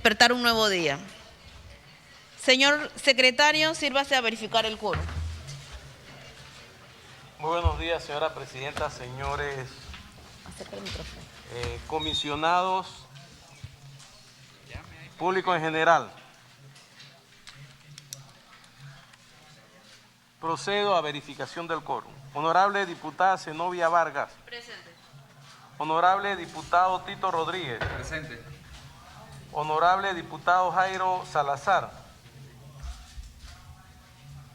Despertar un nuevo día. Señor secretario, sírvase a verificar el quórum. Muy buenos días, señora presidenta, señores comisionados, público en general. Procedo a verificación del quórum. Honorable diputada Zenobia Vargas. Presente. Honorable diputado Tito Rodríguez. Presente. Honorable diputado Jairo Salazar.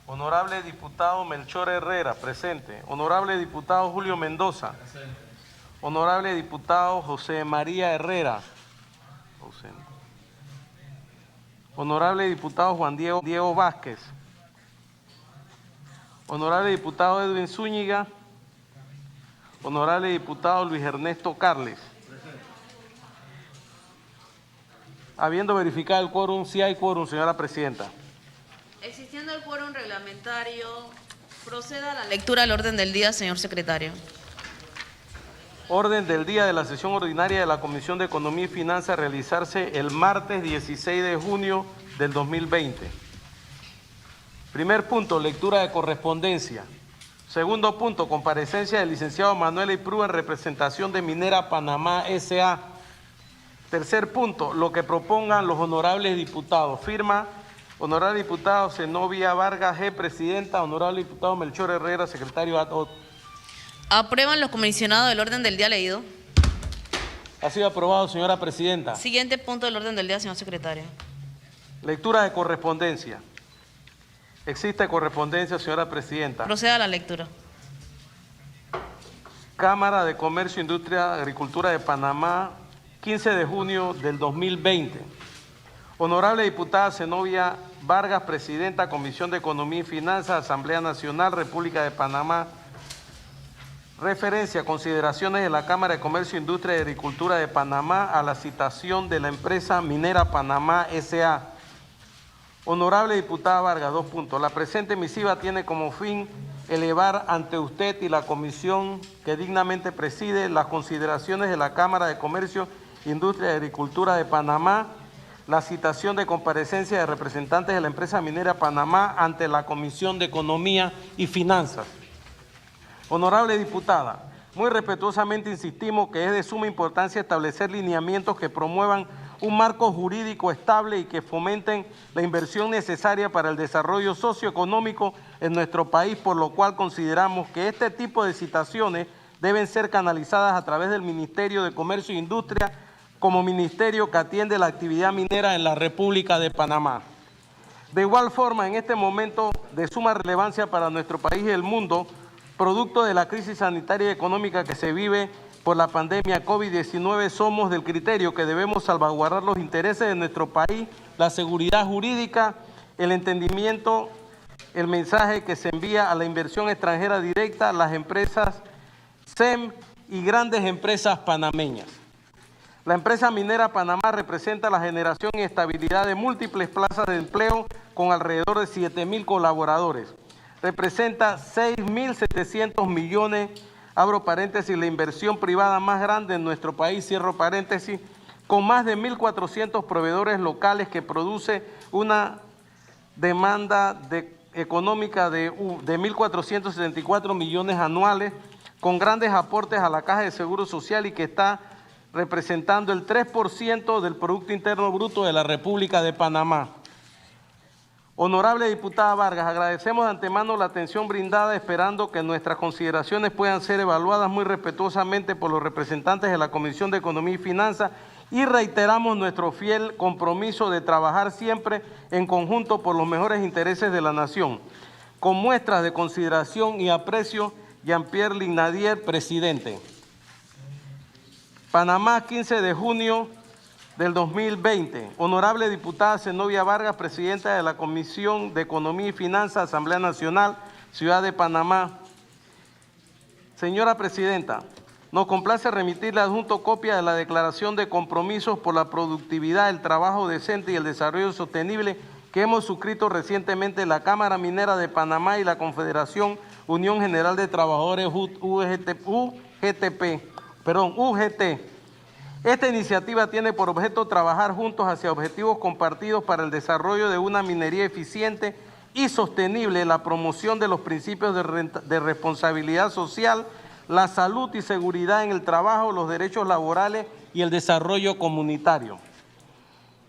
Honorable diputado Melchor Herrera, presente. Honorable diputado Julio Mendoza. Presente. Honorable diputado José María Herrera. Ausente. Honorable diputado Juan Diego Vázquez. Honorable diputado Edwin Zúñiga. Honorable diputado Luis Ernesto Carles. Habiendo verificado el quórum, sí hay quórum, señora presidenta. Existiendo el quórum reglamentario, proceda a la lectura del orden del día, señor secretario. Orden del día de la sesión ordinaria de la Comisión de Economía y Finanzas a realizarse el martes 16 de junio del 2020. Primer punto, lectura de correspondencia. Segundo punto, comparecencia del licenciado Manuel Iprúa en representación de Minera Panamá S.A. Tercer punto, lo que propongan los honorables diputados. Firma, honorable diputado Zenobia Vargas G., presidenta, honorable diputado Melchor Herrera, secretario ad hoc. ¿Aprueban los comisionados del orden del día leído? Ha sido aprobado, señora presidenta. Siguiente punto del orden del día, señor secretario. Lectura de correspondencia. Existe correspondencia, señora presidenta. Proceda a la lectura. Cámara de Comercio, Industria, Agricultura de Panamá, 15 de junio del 2020. Honorable diputada Zenobia Vargas, presidenta, Comisión de Economía y Finanzas, Asamblea Nacional, República de Panamá. Referencia, consideraciones de la Cámara de Comercio, Industria y Agricultura de Panamá a la citación de la empresa Minera Panamá S.A. Honorable diputada Vargas, 2 puntos. La presente misiva tiene como fin elevar ante usted y la comisión que dignamente preside las consideraciones de la Cámara de Comercio, Industria y Agricultura de Panamá, la citación de comparecencia de representantes de la empresa minera Panamá ante la Comisión de Economía y Finanzas. Honorable diputada, muy respetuosamente insistimos que es de suma importancia establecer lineamientos que promuevan un marco jurídico estable y que fomenten la inversión necesaria para el desarrollo socioeconómico en nuestro país, por lo cual consideramos que este tipo de citaciones deben ser canalizadas a través del Ministerio de Comercio e Industria como ministerio que atiende la actividad minera en la República de Panamá. De igual forma, en este momento de suma relevancia para nuestro país y el mundo, producto de la crisis sanitaria y económica que se vive por la pandemia COVID-19, somos del criterio que debemos salvaguardar los intereses de nuestro país, la seguridad jurídica, el entendimiento, el mensaje que se envía a la inversión extranjera directa, las empresas SEM y grandes empresas panameñas. La empresa minera Panamá representa la generación y estabilidad de múltiples plazas de empleo con alrededor de 7,000 colaboradores. Representa 6,700 millones, abro paréntesis, la inversión privada más grande en nuestro país, cierro paréntesis, con más de 1,400 proveedores locales que produce una demanda económica de 1,474 millones anuales, con grandes aportes a la Caja de Seguro Social y que está representando el 3% del Producto Interno Bruto de la República de Panamá. Honorable diputada Vargas, agradecemos de antemano la atención brindada, esperando que nuestras consideraciones puedan ser evaluadas muy respetuosamente por los representantes de la Comisión de Economía y Finanzas y reiteramos nuestro fiel compromiso de trabajar siempre en conjunto por los mejores intereses de la nación. Con muestras de consideración y aprecio, Jean-Pierre Lignadier, presidente. Panamá, 15 de junio del 2020. Honorable diputada Zenobia Vargas, presidenta de la Comisión de Economía y Finanzas, Asamblea Nacional, Ciudad de Panamá. Señora presidenta, nos complace remitirle adjunto copia de la declaración de compromisos por la productividad, el trabajo decente y el desarrollo sostenible que hemos suscrito recientemente la Cámara Minera de Panamá y la Confederación Unión General de Trabajadores UGT. Esta iniciativa tiene por objeto trabajar juntos hacia objetivos compartidos para el desarrollo de una minería eficiente y sostenible, la promoción de los principios de responsabilidad social, la salud y seguridad en el trabajo, los derechos laborales y el desarrollo comunitario.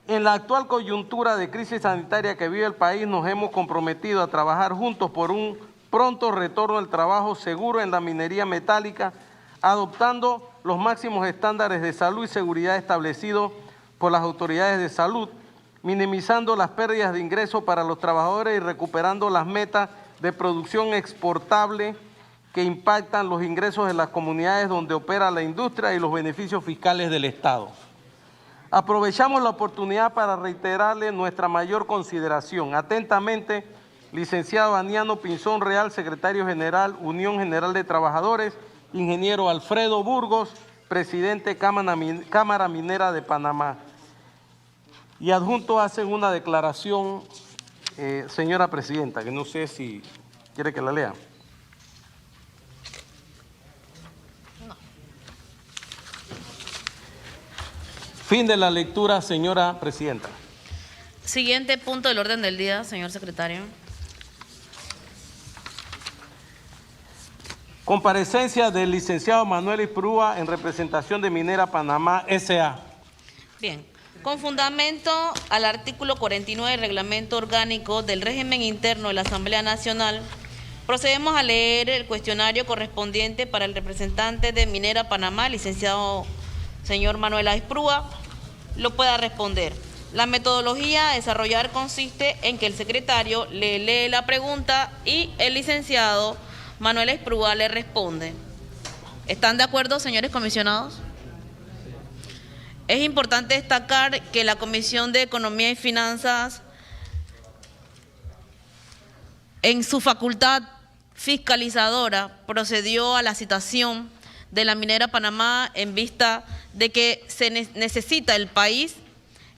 En la actual coyuntura de crisis sanitaria que vive el país, nos hemos comprometido a trabajar juntos por un pronto retorno al trabajo seguro en la minería metálica, adoptando los máximos estándares de salud y seguridad establecidos por las autoridades de salud, minimizando las pérdidas de ingresos para los trabajadores y recuperando las metas de producción exportable que impactan los ingresos de las comunidades donde opera la industria y los beneficios fiscales del Estado. Aprovechamos la oportunidad para reiterarle nuestra mayor consideración. Atentamente, licenciado Aniano Pinzón Real, secretario general, Unión General de Trabajadores, ingeniero Alfredo Burgos, presidente Cámara Minera de Panamá. Y adjunto hacen una declaración, señora presidenta, que no sé si quiere que la lea. Fin de la lectura, señora presidenta. Siguiente punto del orden del día, señor secretario. Comparecencia del licenciado Manuel Isprúa en representación de Minera Panamá S.A. Bien, con fundamento al artículo 49 del Reglamento Orgánico del Régimen Interno de la Asamblea Nacional, procedemos a leer el cuestionario correspondiente para el representante de Minera Panamá, licenciado señor Manuel Isprúa, lo pueda responder. La metodología a desarrollar consiste en que el secretario le lee la pregunta y el licenciado Manuel Isprúa le responde. ¿Están de acuerdo, señores comisionados? Es importante destacar que la Comisión de Economía y Finanzas, en su facultad fiscalizadora, procedió a la citación de la Minera Panamá en vista de que se necesita el país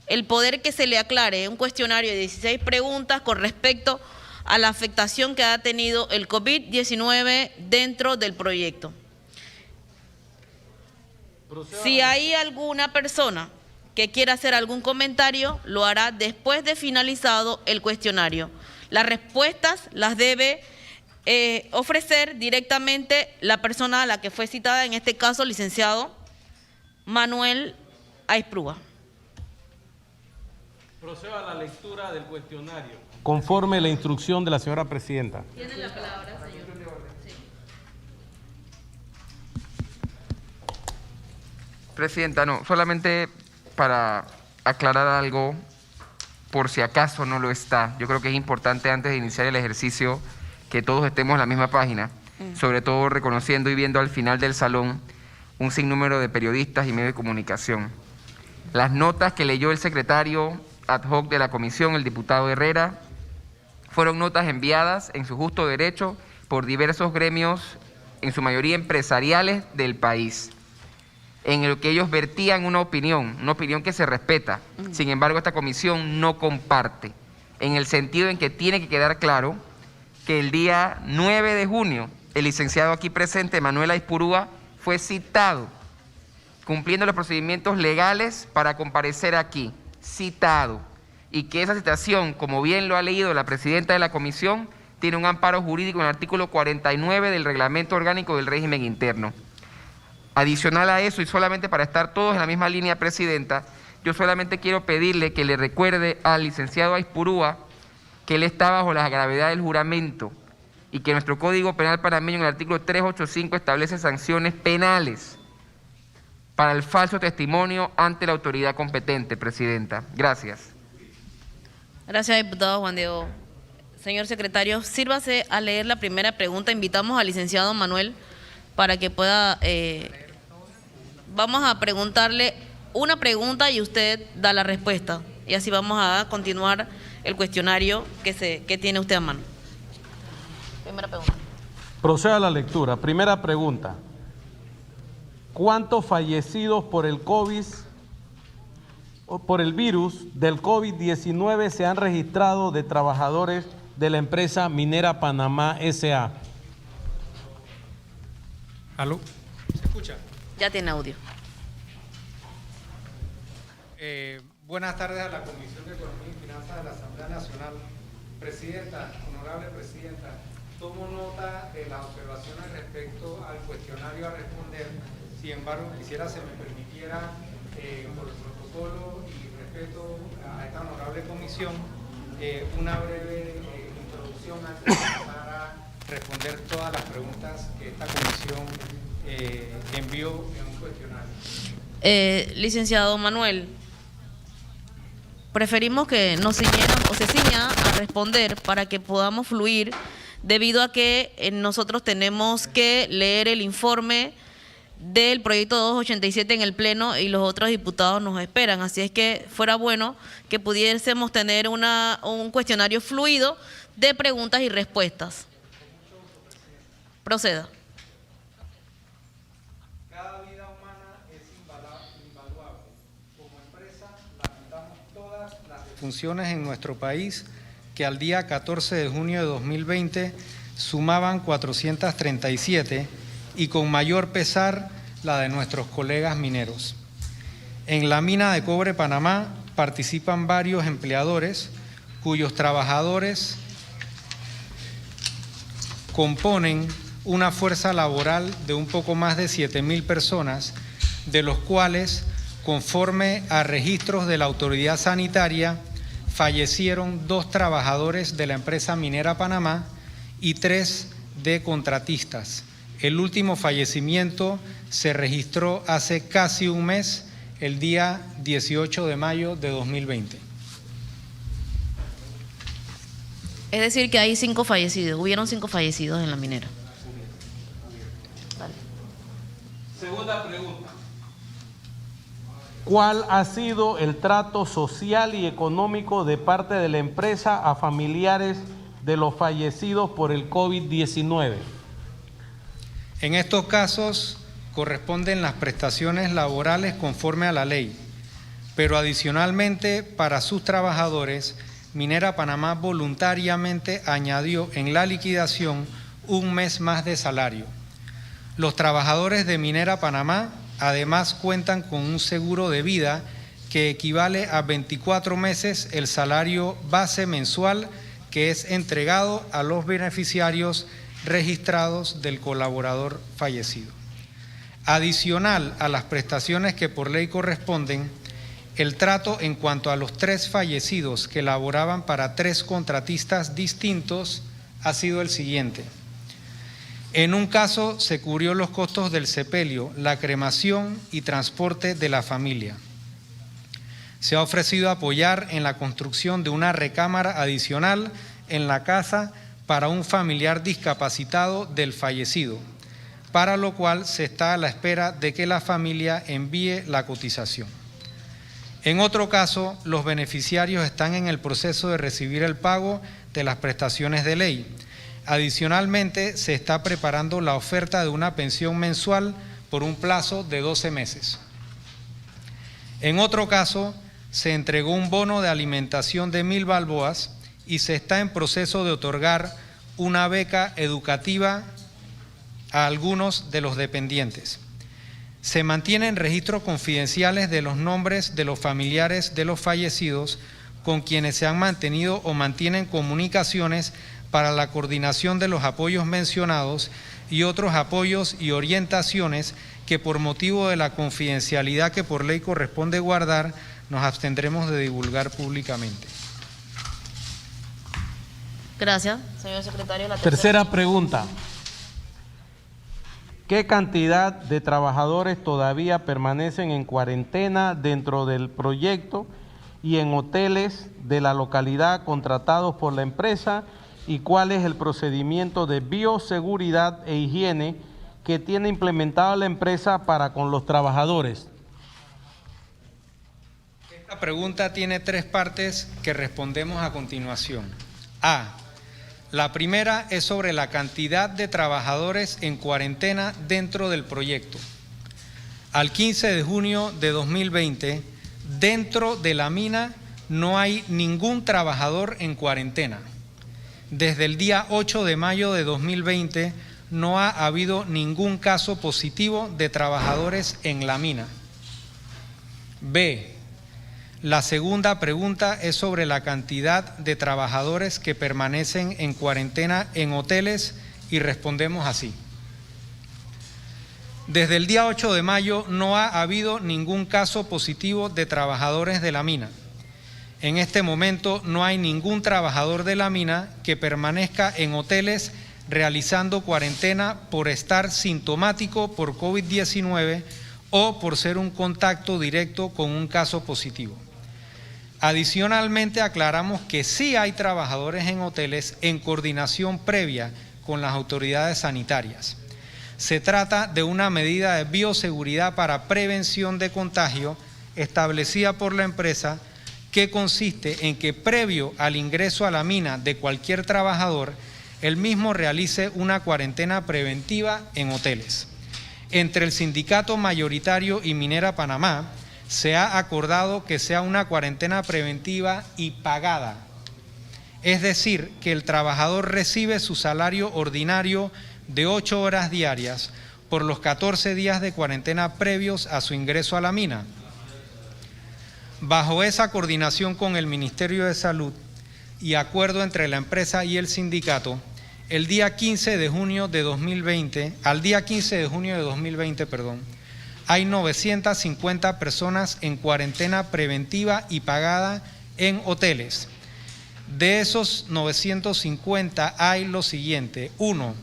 el poder que se le aclare un cuestionario de 16 preguntas con respecto a la afectación que ha tenido el COVID-19 dentro del proyecto. Si hay alguna persona que quiera hacer algún comentario, lo hará después de finalizado el cuestionario. Las respuestas las debe ofrecer directamente la persona a la que fue citada, en este caso, licenciado Manuel Isprúa. Procedo a la lectura del cuestionario, conforme la instrucción de la señora presidenta. Tiene la palabra, señor. Sí. Presidenta, no, solamente para aclarar algo, por si acaso no lo está. Yo creo que es importante antes de iniciar el ejercicio que todos estemos en la misma página, sobre todo reconociendo y viendo al final del salón un sinnúmero de periodistas y medios de comunicación. Las notas que leyó el secretario ad hoc de la comisión, el diputado Herrera, fueron notas enviadas en su justo derecho por diversos gremios, en su mayoría empresariales del país, en el que ellos vertían una opinión que se respeta. Sin embargo, esta comisión no comparte, en el sentido en que tiene que quedar claro que el día 9 de junio, el licenciado aquí presente, Manuel Isprúa, fue citado, cumpliendo los procedimientos legales para comparecer aquí, citado, y que esa citación, como bien lo ha leído la presidenta de la comisión, tiene un amparo jurídico en el artículo 49 del Reglamento Orgánico del Régimen Interno. Adicional a eso, y solamente para estar todos en la misma línea, presidenta, yo solamente quiero pedirle que le recuerde al licenciado Isprúa que él está bajo la gravedad del juramento y que nuestro Código Penal panameño en el artículo 385 establece sanciones penales para el falso testimonio ante la autoridad competente, presidenta. Gracias. Gracias, diputado Juan Diego. Señor secretario, sírvase a leer la primera pregunta. Invitamos al licenciado Manuel para que pueda... vamos a preguntarle una pregunta y usted da la respuesta. Y así vamos a continuar el cuestionario que tiene usted a mano. Primera pregunta. Procedo a la lectura. Primera pregunta. ¿Cuántos fallecidos por el virus del COVID-19 se han registrado de trabajadores de la empresa Minera Panamá S.A.? ¿Aló? ¿Se escucha? Ya tiene audio. Buenas tardes a la Comisión de Economía y Finanzas de la Asamblea Nacional. Presidenta, honorable Presidenta, tomo nota de las observaciones respecto al cuestionario a responder. Sin embargo, quisiera se me permitiera, por el protocolo y respeto a esta honorable comisión, una breve introducción antes de empezar a responder todas las preguntas que esta comisión envió en un cuestionario. Licenciado Manuel, preferimos que nos ciñeran o se ciña a responder para que podamos fluir, debido a que nosotros tenemos que leer el informe del proyecto 287 en el Pleno y los otros diputados nos esperan. Así es que fuera bueno que pudiésemos tener un cuestionario fluido de preguntas y respuestas. Proceda. Cada vida humana es invaluable. Como empresa, lamentamos todas las defunciones en nuestro país que al día 14 de junio de 2020 sumaban 437 y con mayor pesar la de nuestros colegas mineros. En la mina de cobre Panamá participan varios empleadores cuyos trabajadores componen una fuerza laboral de un poco más de 7.000 personas, de los cuales, conforme a registros de la autoridad sanitaria, fallecieron 2 trabajadores de la empresa minera Panamá y 3 de contratistas. El último fallecimiento se registró hace casi un mes, el día 18 de mayo de 2020. Es decir, que hay 5 fallecidos, hubieron 5 fallecidos en la minera. Vale. Segunda pregunta. ¿Cuál ha sido el trato social y económico de parte de la empresa a familiares de los fallecidos por el COVID-19? En estos casos corresponden las prestaciones laborales conforme a la ley, pero adicionalmente para sus trabajadores, Minera Panamá voluntariamente añadió en la liquidación un mes más de salario. Los trabajadores de Minera Panamá además cuentan con un seguro de vida que equivale a 24 meses el salario base mensual que es entregado a los beneficiarios registrados del colaborador fallecido. Adicional a las prestaciones que por ley corresponden, el trato en cuanto a los 3 fallecidos que laboraban para 3 contratistas distintos ha sido el siguiente. En un caso se cubrió los costos del sepelio, la cremación y transporte de la familia. Se ha ofrecido apoyar en la construcción de una recámara adicional en la casa para un familiar discapacitado del fallecido, para lo cual se está a la espera de que la familia envíe la cotización. En otro caso, los beneficiarios están en el proceso de recibir el pago de las prestaciones de ley. Adicionalmente, se está preparando la oferta de una pensión mensual por un plazo de 12 meses. En otro caso, se entregó un bono de alimentación de 1.000 balboas y se está en proceso de otorgar una beca educativa a algunos de los dependientes. Se mantienen registros confidenciales de los nombres de los familiares de los fallecidos con quienes se han mantenido o mantienen comunicaciones para la coordinación de los apoyos mencionados y otros apoyos y orientaciones que por motivo de la confidencialidad que por ley corresponde guardar, nos abstendremos de divulgar públicamente. Gracias, señor secretario. La Tercera pregunta. ¿Qué cantidad de trabajadores todavía permanecen en cuarentena dentro del proyecto y en hoteles de la localidad contratados por la empresa? ¿Y cuál es el procedimiento de bioseguridad e higiene que tiene implementado la empresa para con los trabajadores? Esta pregunta tiene 3 partes que respondemos a continuación. A. La primera es sobre la cantidad de trabajadores en cuarentena dentro del proyecto. Al 15 de junio de 2020, dentro de la mina no hay ningún trabajador en cuarentena. Desde el día 8 de mayo de 2020 no ha habido ningún caso positivo de trabajadores en la mina. B. La segunda pregunta es sobre la cantidad de trabajadores que permanecen en cuarentena en hoteles y respondemos así. Desde el día 8 de mayo no ha habido ningún caso positivo de trabajadores de la mina. En este momento no hay ningún trabajador de la mina que permanezca en hoteles realizando cuarentena por estar sintomático por COVID-19 o por ser un contacto directo con un caso positivo. Adicionalmente, aclaramos que sí hay trabajadores en hoteles en coordinación previa con las autoridades sanitarias. Se trata de una medida de bioseguridad para prevención de contagio establecida por la empresa que consiste en que previo al ingreso a la mina de cualquier trabajador, el mismo realice una cuarentena preventiva en hoteles. Entre el sindicato mayoritario y Minera Panamá, se ha acordado que sea una cuarentena preventiva y pagada. Es decir, que el trabajador recibe su salario ordinario de 8 horas diarias por los 14 días de cuarentena previos a su ingreso a la mina. Bajo esa coordinación con el Ministerio de Salud y acuerdo entre la empresa y el sindicato, al día 15 de junio de 2020, hay 950 personas en cuarentena preventiva y pagada en hoteles. De esos 950 hay lo siguiente: 1.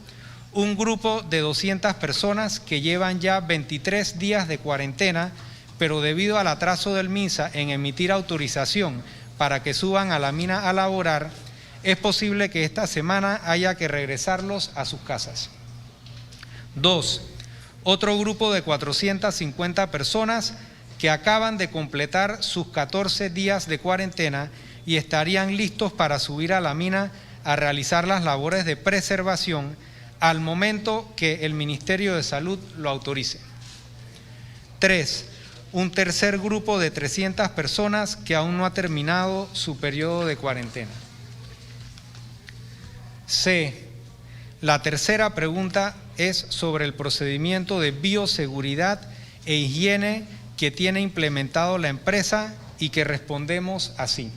Un grupo de 200 personas que llevan ya 23 días de cuarentena, pero debido al atraso del MINSA en emitir autorización para que suban a la mina a laborar, es posible que esta semana haya que regresarlos a sus casas. 2. Otro grupo de 450 personas que acaban de completar sus 14 días de cuarentena y estarían listos para subir a la mina a realizar las labores de preservación al momento que el Ministerio de Salud lo autorice. 3. Un tercer grupo de 300 personas que aún no ha terminado su periodo de cuarentena. C. La tercera pregunta es sobre el procedimiento de bioseguridad e higiene que tiene implementado la empresa y que respondemos así.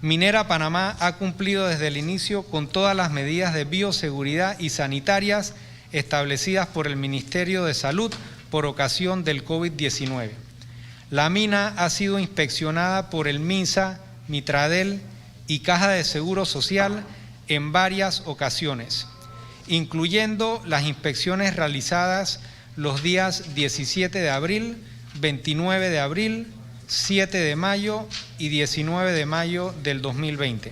Minera Panamá ha cumplido desde el inicio con todas las medidas de bioseguridad y sanitarias establecidas por el Ministerio de Salud por ocasión del COVID-19. La mina ha sido inspeccionada por el MINSA, Mitradel y Caja de Seguro Social en varias ocasiones, incluyendo las inspecciones realizadas los días 17 de abril, 29 de abril, 7 de mayo y 19 de mayo del 2020.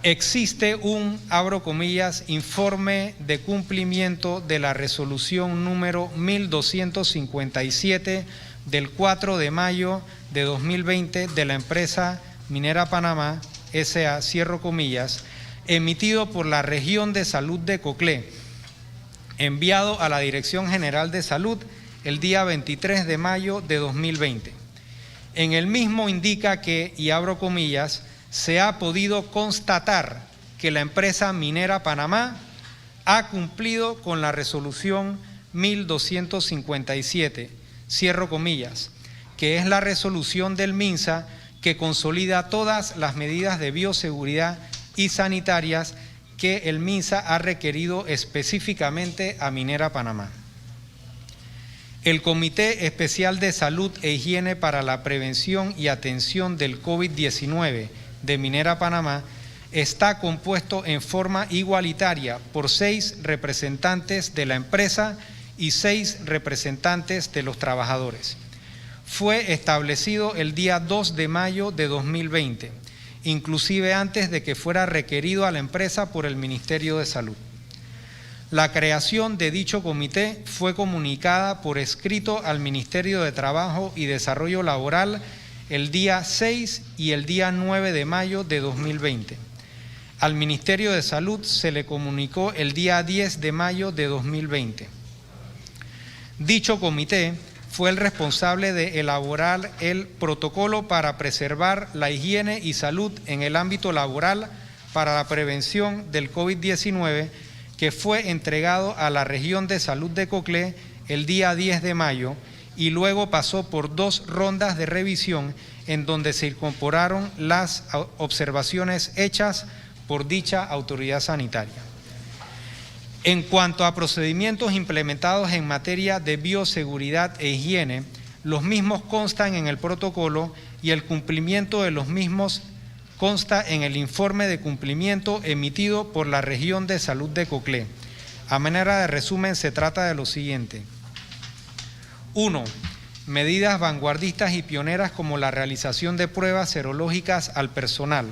Existe un, abro comillas, informe de cumplimiento de la resolución número 1257 del 4 de mayo de 2020 de la empresa Minera Panamá, S.A., cierro comillas, emitido por la Región de Salud de Coclé, enviado a la Dirección General de Salud el día 23 de mayo de 2020. En el mismo indica que, y abro comillas, se ha podido constatar que la empresa Minera Panamá ha cumplido con la resolución 1257, cierro comillas, que es la resolución del MINSA que consolida todas las medidas de bioseguridad y sanitarias que el MINSA ha requerido específicamente a Minera Panamá. El Comité Especial de Salud e Higiene para la Prevención y Atención del COVID-19 de Minera Panamá está compuesto en forma igualitaria por 6 representantes de la empresa y 6 representantes de los trabajadores. Fue establecido el día 2 de mayo de 2020, inclusive antes de que fuera requerido a la empresa por el Ministerio de Salud. La creación de dicho comité fue comunicada por escrito al Ministerio de Trabajo y Desarrollo Laboral el día 6 y el día 9 de mayo de 2020. Al Ministerio de Salud se le comunicó el día 10 de mayo de 2020. Dicho comité fue el responsable de elaborar el protocolo para preservar la higiene y salud en el ámbito laboral para la prevención del COVID-19, que fue entregado a la Región de Salud de Coclé el día 10 de mayo y luego pasó por 2 rondas de revisión en donde se incorporaron las observaciones hechas por dicha autoridad sanitaria. En cuanto a procedimientos implementados en materia de bioseguridad e higiene, los mismos constan en el protocolo y el cumplimiento de los mismos consta en el informe de cumplimiento emitido por la Región de Salud de Coclé. A manera de resumen, se trata de lo siguiente. 1. Medidas vanguardistas y pioneras como la realización de pruebas serológicas al personal.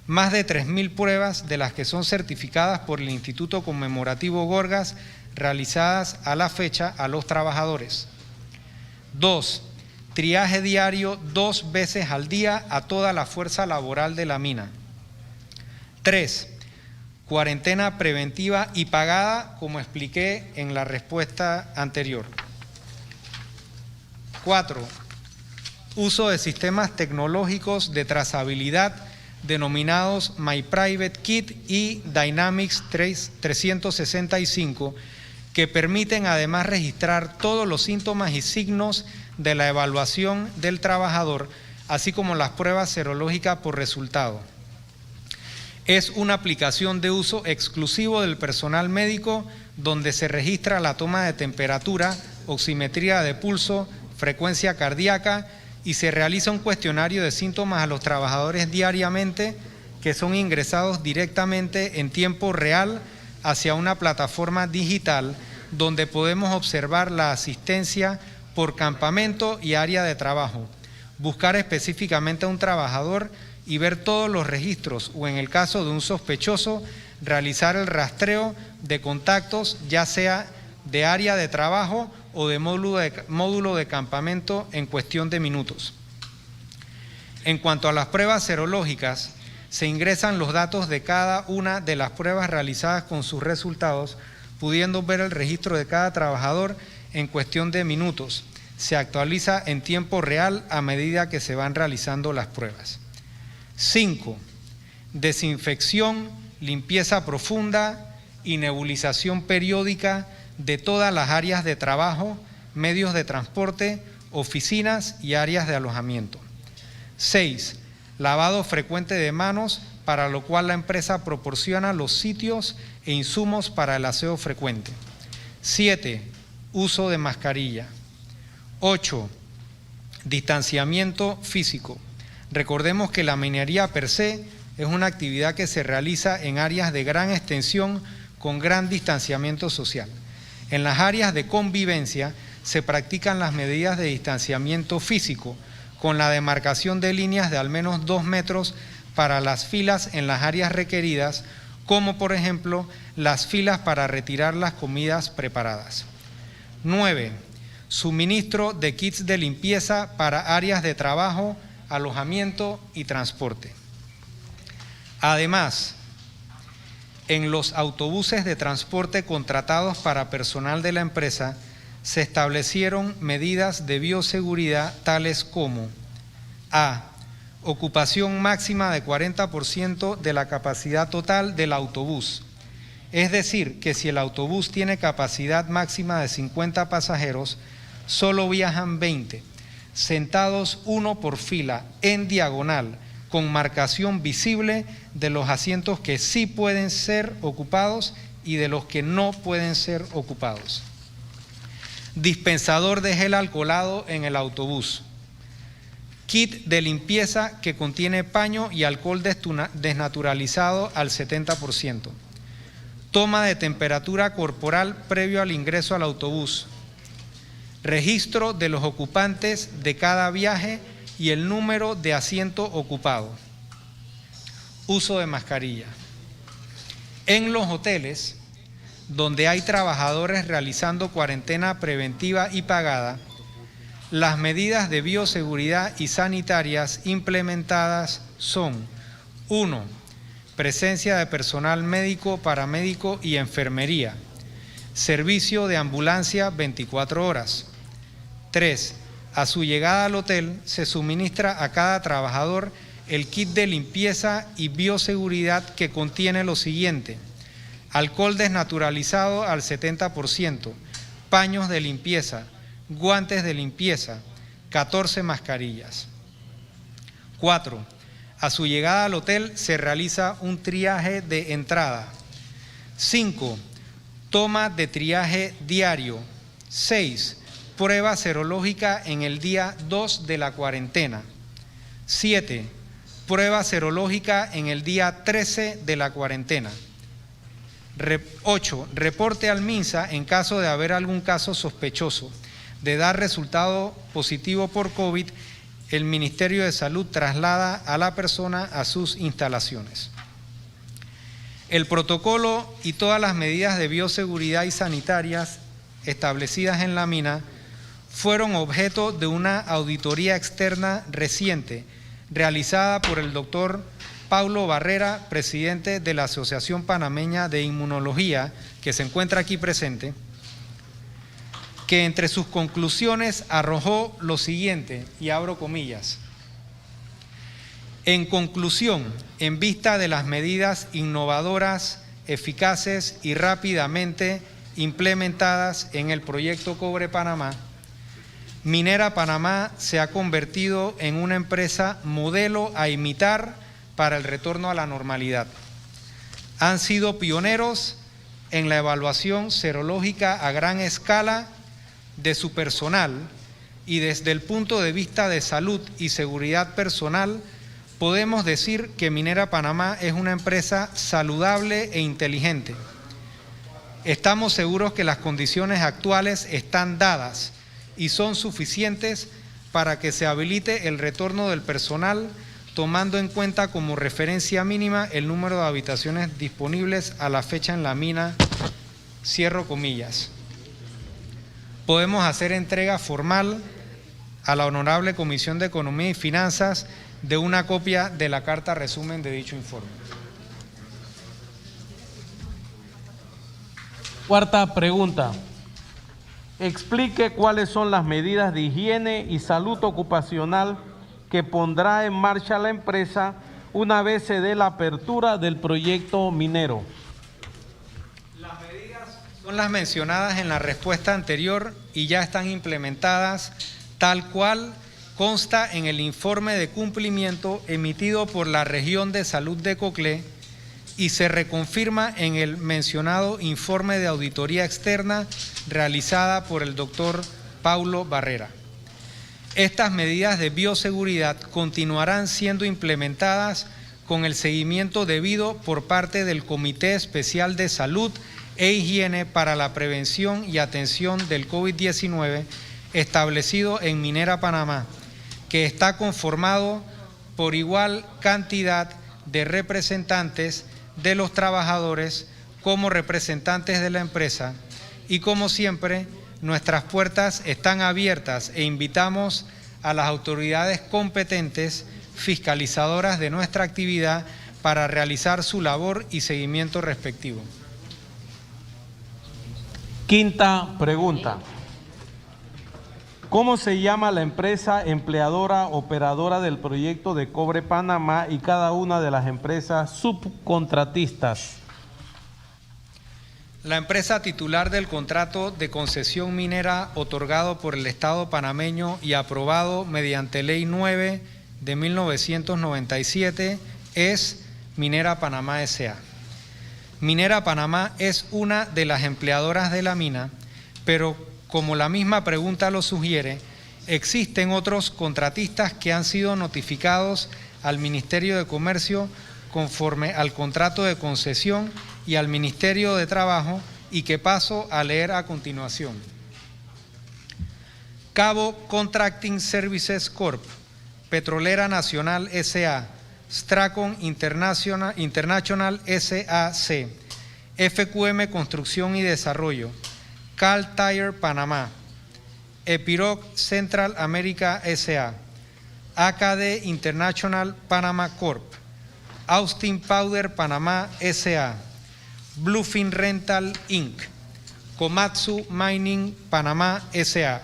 Más de 3.000 pruebas de las que son certificadas por el Instituto Conmemorativo Gorgas, realizadas a la fecha a los trabajadores. 2. Triaje diario 2 veces al día a toda la fuerza laboral de la mina. 3. Cuarentena preventiva y pagada, como expliqué en la respuesta anterior. 4. Uso de sistemas tecnológicos de trazabilidad denominados My Private Kit y Dynamics 365, que permiten además registrar todos los síntomas y signos de la evaluación del trabajador, así como las pruebas serológicas por resultado. Es una aplicación de uso exclusivo del personal médico donde se registra la toma de temperatura, oximetría de pulso, frecuencia cardíaca y se realiza un cuestionario de síntomas a los trabajadores diariamente que son ingresados directamente en tiempo real hacia una plataforma digital donde podemos observar la asistencia por campamento y área de trabajo, buscar específicamente a un trabajador y ver todos los registros o en el caso de un sospechoso, realizar el rastreo de contactos ya sea de área de trabajo o de módulo de campamento en cuestión de minutos. En cuanto a las pruebas serológicas, se ingresan los datos de cada una de las pruebas realizadas con sus resultados, pudiendo ver el registro de cada trabajador en cuestión de minutos. Se actualiza en tiempo real a medida que se van realizando las pruebas. 5. Desinfección, limpieza profunda y nebulización periódica de todas las áreas de trabajo, medios de transporte, oficinas y áreas de alojamiento. 6. Lavado frecuente de manos, para lo cual la empresa proporciona los sitios e insumos para el aseo frecuente. 7. Uso de mascarilla. 8. Distanciamiento físico. Recordemos que la minería per se es una actividad que se realiza en áreas de gran extensión con gran distanciamiento social. En las áreas de convivencia se practican las medidas de distanciamiento físico con la demarcación de líneas de al menos 2 metros para las filas en las áreas requeridas, como por ejemplo las filas para retirar las comidas preparadas. 9. Suministro de kits de limpieza para áreas de trabajo, alojamiento y transporte. Además, en los autobuses de transporte contratados para personal de la empresa, se establecieron medidas de bioseguridad tales como: A. Ocupación máxima de 40% de la capacidad total del autobús. Es decir, que si el autobús tiene capacidad máxima de 50 pasajeros, solo viajan 20, sentados uno por fila, en diagonal, con marcación visible de los asientos que sí pueden ser ocupados y de los que no pueden ser ocupados. Dispensador de gel alcoholado en el autobús. Kit de limpieza que contiene paño y alcohol desnaturalizado al 70%. Toma de temperatura corporal previo al ingreso al autobús. Registro de los ocupantes de cada viaje y el número de asiento ocupado. Uso de mascarilla. En los hoteles, donde hay trabajadores realizando cuarentena preventiva y pagada, las medidas de bioseguridad y sanitarias implementadas son: 1. Presencia de personal médico, paramédico y enfermería. Servicio de ambulancia 24 horas. 3. A su llegada al hotel se suministra a cada trabajador el kit de limpieza y bioseguridad que contiene lo siguiente: alcohol desnaturalizado al 70%, paños de limpieza, guantes de limpieza, 14 mascarillas. 4. A su llegada al hotel se realiza un triaje de entrada. 5. Toma de triaje diario. 6. Prueba serológica en el día 2 de la cuarentena. 7. Prueba serológica en el día 13 de la cuarentena. 8. Reporte al MINSA en caso de haber algún caso sospechoso. De dar resultado positivo por COVID, el Ministerio de Salud traslada a la persona a sus instalaciones. El protocolo y todas las medidas de bioseguridad y sanitarias establecidas en la mina fueron objeto de una auditoría externa reciente realizada por el doctor Paulo Barrera, presidente de la Asociación Panameña de Inmunología, que se encuentra aquí presente, que entre sus conclusiones arrojó lo siguiente, y abro comillas: en conclusión, en vista de las medidas innovadoras, eficaces y rápidamente implementadas en el proyecto Cobre Panamá, Minera Panamá se ha convertido en una empresa modelo a imitar para el retorno a la normalidad. Han sido pioneros en la evaluación serológica a gran escala de su personal y desde el punto de vista de salud y seguridad personal, podemos decir que Minera Panamá es una empresa saludable e inteligente. Estamos seguros que las condiciones actuales están dadas y son suficientes para que se habilite el retorno del personal, tomando en cuenta como referencia mínima el número de habitaciones disponibles a la fecha en la mina, cierro comillas. Podemos hacer entrega formal a la Honorable Comisión de Economía y Finanzas de una copia de la carta resumen de dicho informe. Cuarta pregunta. Explique cuáles son las medidas de higiene y salud ocupacional que pondrá en marcha la empresa una vez se dé la apertura del proyecto minero. Las medidas son las mencionadas en la respuesta anterior y ya están implementadas tal cual consta en el informe de cumplimiento emitido por la Región de Salud de Coclé y se reconfirma en el mencionado informe de auditoría externa realizada por el doctor Paulo Barrera. Estas medidas de bioseguridad continuarán siendo implementadas con el seguimiento debido por parte del Comité Especial de Salud e Higiene para la Prevención y Atención del COVID-19 establecido en Minera Panamá, que está conformado por igual cantidad de representantes de los trabajadores como representantes de la empresa y como siempre nuestras puertas están abiertas e invitamos a las autoridades competentes fiscalizadoras de nuestra actividad para realizar su labor y seguimiento respectivo. Quinta pregunta. ¿Cómo se llama la empresa empleadora operadora del proyecto de Cobre Panamá y cada una de las empresas subcontratistas? La empresa titular del contrato de concesión minera otorgado por el Estado panameño y aprobado mediante Ley 9 de 1997 es Minera Panamá S.A. Minera Panamá es una de las empleadoras de la mina, pero como la misma pregunta lo sugiere, existen otros contratistas que han sido notificados al Ministerio de Comercio conforme al contrato de concesión y al Ministerio de Trabajo y que paso a leer a continuación. Cabo Contracting Services Corp., Petrolera Nacional S.A., Stracon International S.A.C., FQM Construcción y Desarrollo, Cal Tire Panamá, Epiroc Central America S.A., AKD International Panama Corp., Austin Powder Panamá S.A., Bluefin Rental Inc., Komatsu Mining Panamá S.A.,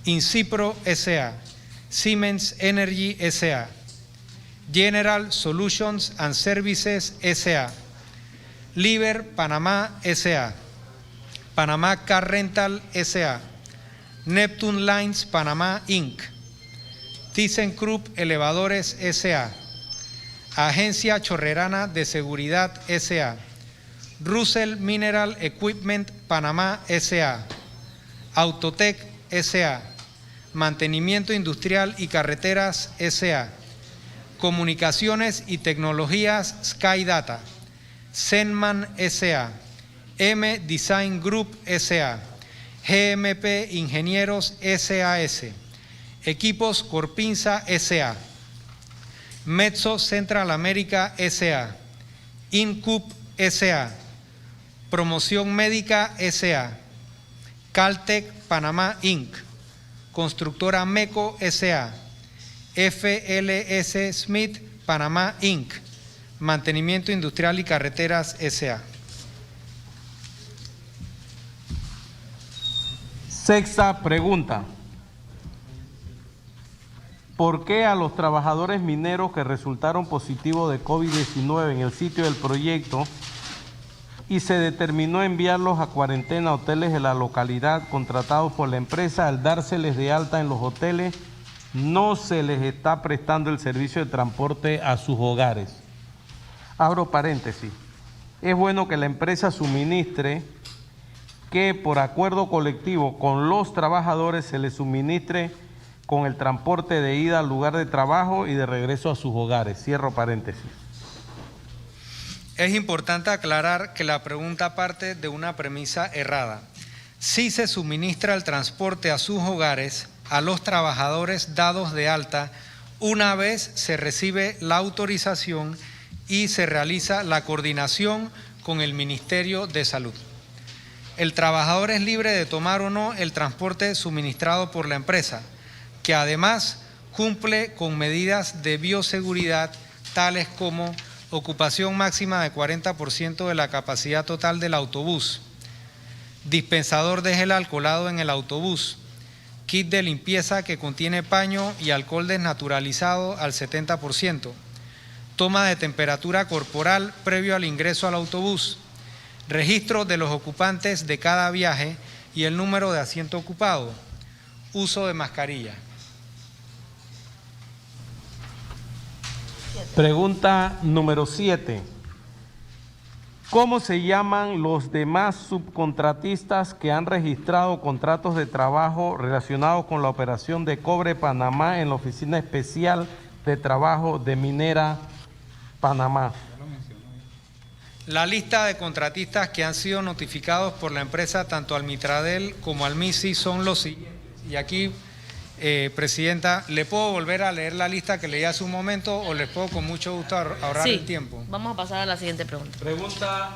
Incipro S.A., Siemens Energy S.A., General Solutions and Services S.A., Liber Panamá S.A., Panamá Car Rental S.A., Neptune Lines Panamá Inc., ThyssenKrupp Elevadores S.A., Agencia Chorrerana de Seguridad S.A., Russell Mineral Equipment Panamá S.A., Autotec S.A., Mantenimiento Industrial y Carreteras S.A., Comunicaciones y Tecnologías SkyData, Zenman S.A., M Design Group S.A., GMP Ingenieros SAS, Equipos Corpinsa S.A., Metso Central América S.A., INCUP S.A., Promoción Médica S.A., Caltech Panamá Inc., Constructora MECO S.A., FLS Smith Panamá Inc., Mantenimiento Industrial y Carreteras S.A. Sexta pregunta. ¿Por qué a los trabajadores mineros que resultaron positivos de COVID-19 en el sitio del proyecto y se determinó enviarlos a cuarentena a hoteles de la localidad contratados por la empresa, al dárseles de alta en los hoteles, no se les está prestando el servicio de transporte a sus hogares? Abro paréntesis. Es bueno que la empresa suministre, que por acuerdo colectivo con los trabajadores se les suministre con el transporte de ida al lugar de trabajo y de regreso a sus hogares. Cierro paréntesis. Es importante aclarar que la pregunta parte de una premisa errada. Sí se suministra el transporte a sus hogares a los trabajadores dados de alta una vez se recibe la autorización y se realiza la coordinación con el Ministerio de Salud. El trabajador es libre de tomar o no el transporte suministrado por la empresa, que además cumple con medidas de bioseguridad tales como ocupación máxima de 40% de la capacidad total del autobús, dispensador de gel alcoholado en el autobús, kit de limpieza que contiene paño y alcohol desnaturalizado al 70%, toma de temperatura corporal previo al ingreso al autobús, registro de los ocupantes de cada viaje y el número de asiento ocupado, uso de mascarilla. Pregunta número 7. ¿Cómo se llaman los demás subcontratistas que han registrado contratos de trabajo relacionados con la operación de Cobre Panamá en la Oficina Especial de Trabajo de Minera Panamá? La lista de contratistas que han sido notificados por la empresa, tanto al Mitradel como al MISI, son los siguientes. Y aquí, Presidenta, ¿le puedo volver a leer la lista que leí hace un momento o les puedo con mucho gusto ahorrar el tiempo? Vamos a pasar a la siguiente pregunta. Pregunta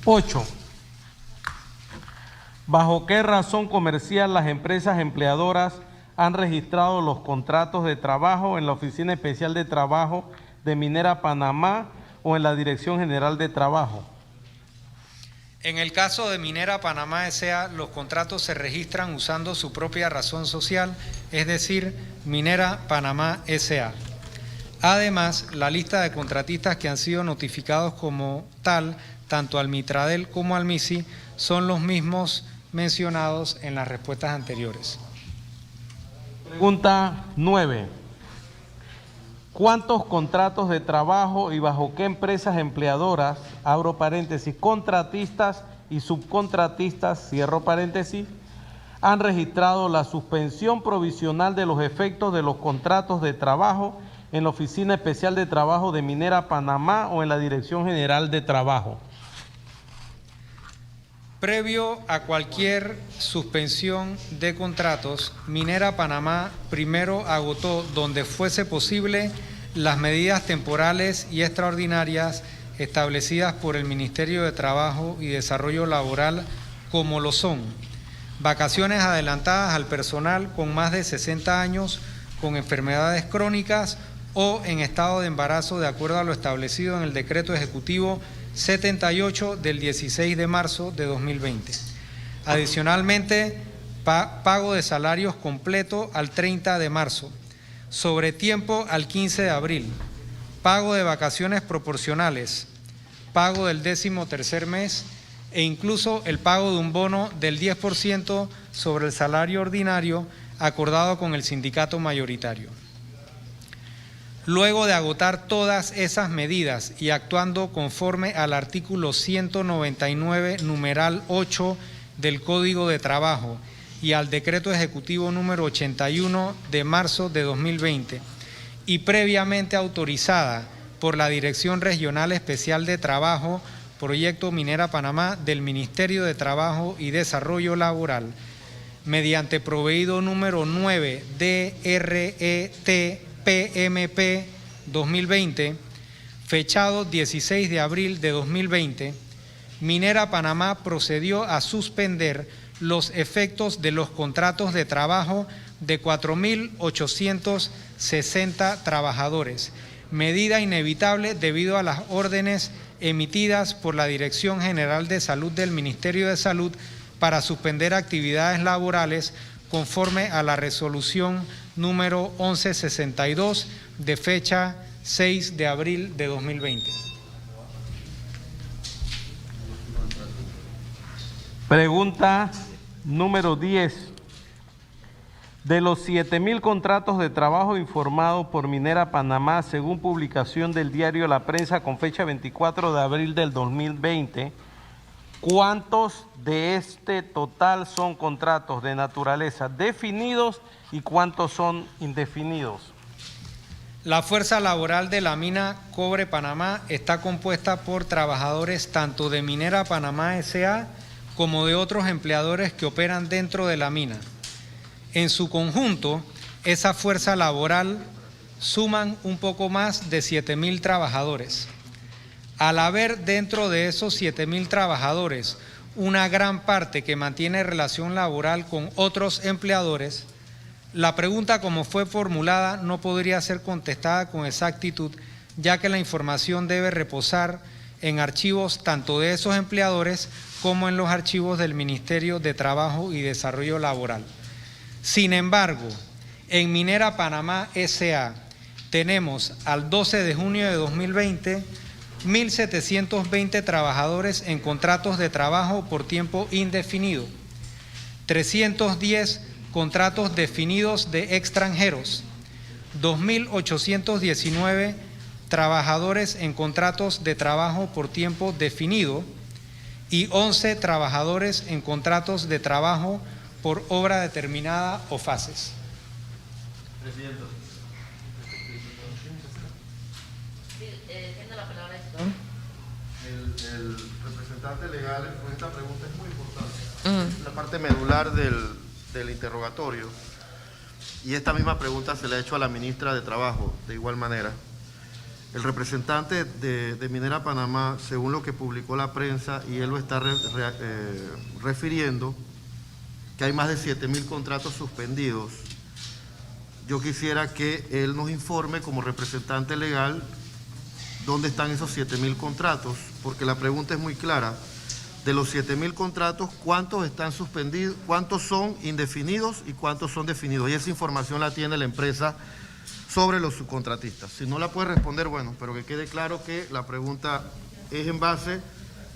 8. ¿Bajo qué razón comercial las empresas empleadoras han registrado los contratos de trabajo en la Oficina Especial de Trabajo de Minera Panamá o en la Dirección General de Trabajo? En el caso de Minera Panamá S.A., los contratos se registran usando su propia razón social, es decir, Minera Panamá S.A. Además, la lista de contratistas que han sido notificados como tal, tanto al Mitradel como al MISI, son los mismos mencionados en las respuestas anteriores. Pregunta 9. ¿Cuántos contratos de trabajo y bajo qué empresas empleadoras, abro paréntesis, contratistas y subcontratistas, cierro paréntesis, han registrado la suspensión provisional de los efectos de los contratos de trabajo en la Oficina Especial de Trabajo de Minera Panamá o en la Dirección General de Trabajo? Previo a cualquier suspensión de contratos, Minera Panamá primero agotó, donde fuese posible, las medidas temporales y extraordinarias establecidas por el Ministerio de Trabajo y Desarrollo Laboral, como lo son vacaciones adelantadas al personal con más de 60 años con enfermedades crónicas o en estado de embarazo, de acuerdo a lo establecido en el Decreto Ejecutivo 78 del 16 de marzo de 2020. Adicionalmente, pago de salarios completo al 30 de marzo, sobretiempo al 15 de abril, pago de vacaciones proporcionales, pago del 13º mes e incluso el pago de un bono del 10% sobre el salario ordinario acordado con el sindicato mayoritario. Luego de agotar todas esas medidas y actuando conforme al artículo 199, numeral 8 del Código de Trabajo y al Decreto Ejecutivo número 81 de marzo de 2020, y previamente autorizada por la Dirección Regional Especial de Trabajo, Proyecto Minera Panamá del Ministerio de Trabajo y Desarrollo Laboral, mediante proveído número 9 DRET-PMP 2020, fechado 16 de abril de 2020, Minera Panamá procedió a suspender los efectos de los contratos de trabajo de 4.860 trabajadores, medida inevitable debido a las órdenes emitidas por la Dirección General de Salud del Ministerio de Salud para suspender actividades laborales conforme a la resolución número 1162 de fecha 6 de abril de 2020. Pregunta número 10. De los 7.000 contratos de trabajo informados por Minera Panamá, según publicación del diario La Prensa con fecha 24 de abril del 2020, ¿cuántos de este total son contratos de naturaleza definidos y cuántos son indefinidos? La fuerza laboral de la mina Cobre Panamá está compuesta por trabajadores tanto de Minera Panamá S.A. como de otros empleadores que operan dentro de la mina. En su conjunto, esa fuerza laboral suman un poco más de 7.000 trabajadores. Al haber dentro de esos 7.000 trabajadores una gran parte que mantiene relación laboral con otros empleadores, la pregunta como fue formulada no podría ser contestada con exactitud, ya que la información debe reposar en archivos tanto de esos empleadores como en los archivos del Ministerio de Trabajo y Desarrollo Laboral. Sin embargo, en Minera Panamá S.A. tenemos al 12 de junio de 2020 1.720 trabajadores en contratos de trabajo por tiempo indefinido, 310 contratos definidos de extranjeros, 2.819 trabajadores en contratos de trabajo por tiempo definido y 11 trabajadores en contratos de trabajo por obra determinada o fases. Presidente. El representante legal con esta pregunta es muy importante. La parte medular del interrogatorio. Y esta misma pregunta se le ha hecho a la ministra de Trabajo, de igual manera. El representante de Minera Panamá, según lo que publicó la prensa, y él lo está refiriendo, que hay más de 7.000 contratos suspendidos. Yo quisiera que él nos informe como representante legal dónde están esos 7.000 contratos, porque la pregunta es muy clara. De los 7.000 contratos, ¿cuántos están suspendidos, cuántos son indefinidos y cuántos son definidos? Y esa información la tiene la empresa sobre los subcontratistas. Si no la puede responder, bueno, pero que quede claro que la pregunta es en base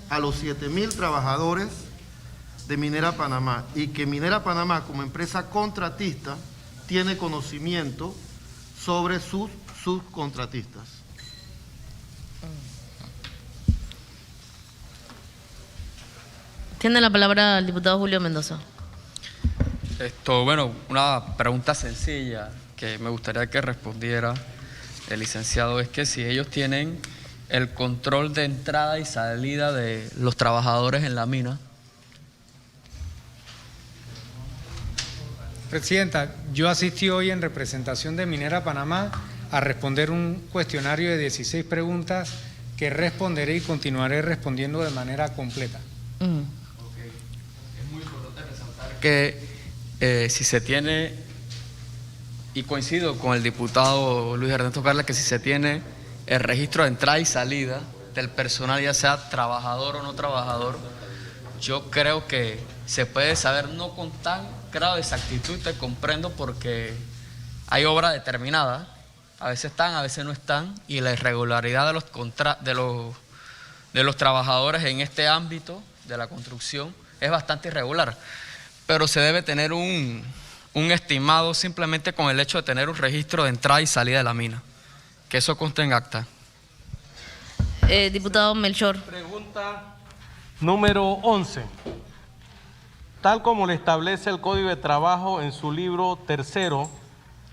a los 7.000 trabajadores de Minera Panamá y que Minera Panamá como empresa contratista tiene conocimiento sobre sus subcontratistas. Tiene la palabra el diputado Julio Mendoza. Bueno, una pregunta sencilla que me gustaría que respondiera el licenciado es que si ellos tienen el control de entrada y salida de los trabajadores en la mina. Presidenta, yo asistí hoy en representación de Minera Panamá a responder un cuestionario de 16 preguntas que responderé y continuaré respondiendo de manera completa. Es muy importante resaltar que si se tiene, y coincido con el diputado Luis Ernesto Perla, que si se tiene el registro de entrada y salida del personal, ya sea trabajador o no trabajador, yo creo que se puede saber no con tan grado de exactitud, te comprendo, porque hay obra determinada, a veces están, a veces no están, y la irregularidad de los trabajadores en este ámbito de la construcción es bastante irregular, pero se debe tener un estimado simplemente con el hecho de tener un registro de entrada y salida de la mina, que eso conste en acta. Diputado Melchor. Pregunta número 11. Tal como le establece el Código de Trabajo en su libro tercero,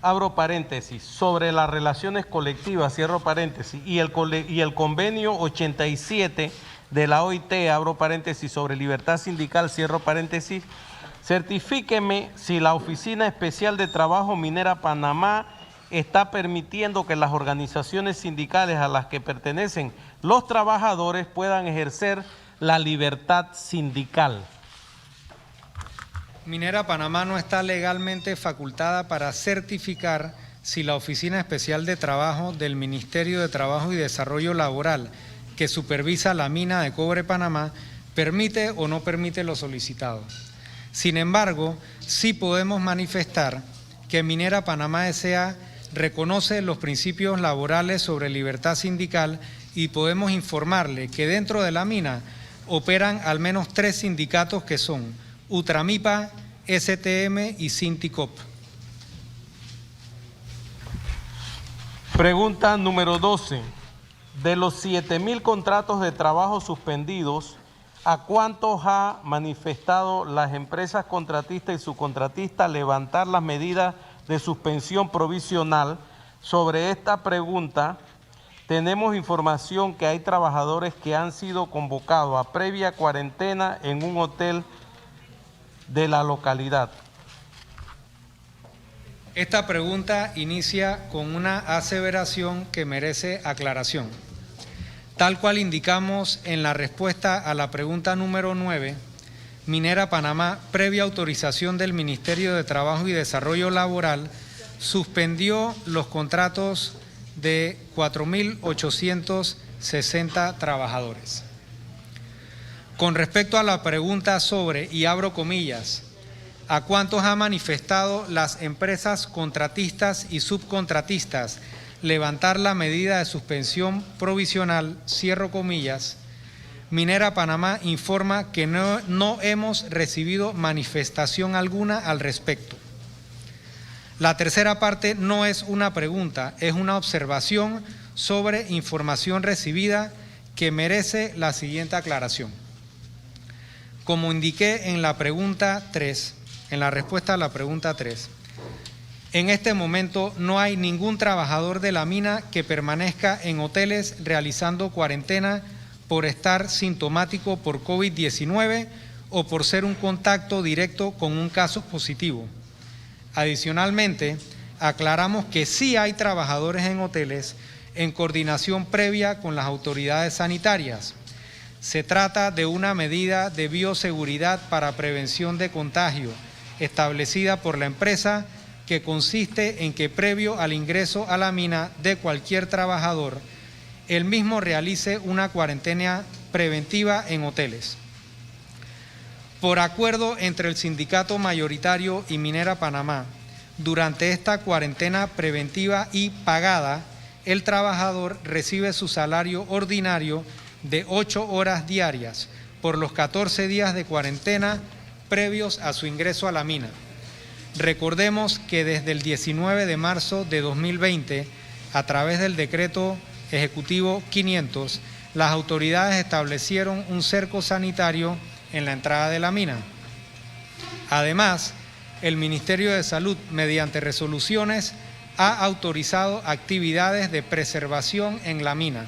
abro paréntesis, sobre las relaciones colectivas, cierro paréntesis, y el convenio 87 de la OIT, abro paréntesis, sobre libertad sindical, cierro paréntesis, certifíqueme si la Oficina Especial de Trabajo Minera Panamá está permitiendo que las organizaciones sindicales a las que pertenecen los trabajadores puedan ejercer la libertad sindical. Minera Panamá no está legalmente facultada para certificar si la Oficina Especial de Trabajo del Ministerio de Trabajo y Desarrollo Laboral, que supervisa la mina de cobre Panamá, permite o no permite lo solicitado. Sin embargo, sí podemos manifestar que Minera Panamá S.A. reconoce los principios laborales sobre libertad sindical y podemos informarle que dentro de la mina operan al menos 3 sindicatos que son Ultramipa, STM y Sinticop. Pregunta número 12. De los 7,000 contratos de trabajo suspendidos, ¿a cuántos ha manifestado las empresas contratistas y subcontratistas levantar las medidas de suspensión provisional? Sobre esta pregunta, tenemos información que hay trabajadores que han sido convocados a previa cuarentena en un hotel de la localidad. Esta pregunta inicia con una aseveración que merece aclaración. Tal cual indicamos en la respuesta a la pregunta número 9, Minera Panamá, previa autorización del Ministerio de Trabajo y Desarrollo Laboral, suspendió los contratos de 4.860 trabajadores. Con respecto a la pregunta sobre, y abro comillas, ¿a cuántos ha manifestado las empresas contratistas y subcontratistas levantar la medida de suspensión provisional, cierro comillas? Minera Panamá informa que no hemos recibido manifestación alguna al respecto. La tercera parte no es una pregunta, es una observación sobre información recibida que merece la siguiente aclaración. Como indiqué en la pregunta 3, en la respuesta a la pregunta 3, en este momento no hay ningún trabajador de la mina que permanezca en hoteles realizando cuarentena por estar sintomático por COVID-19 o por ser un contacto directo con un caso positivo. Adicionalmente, aclaramos que sí hay trabajadores en hoteles en coordinación previa con las autoridades sanitarias. Se trata de una medida de bioseguridad para prevención de contagio establecida por la empresa, que consiste en que previo al ingreso a la mina de cualquier trabajador, el mismo realice una cuarentena preventiva en hoteles. Por acuerdo entre el sindicato mayoritario y Minera Panamá, durante esta cuarentena preventiva y pagada, el trabajador recibe su salario ordinario de 8 horas diarias por los 14 días de cuarentena previos a su ingreso a la mina. Recordemos que desde el 19 de marzo de 2020, a través del decreto ejecutivo 500, las autoridades establecieron un cerco sanitario en la entrada de la mina. Además, el Ministerio de Salud, mediante resoluciones, ha autorizado actividades de preservación en la mina.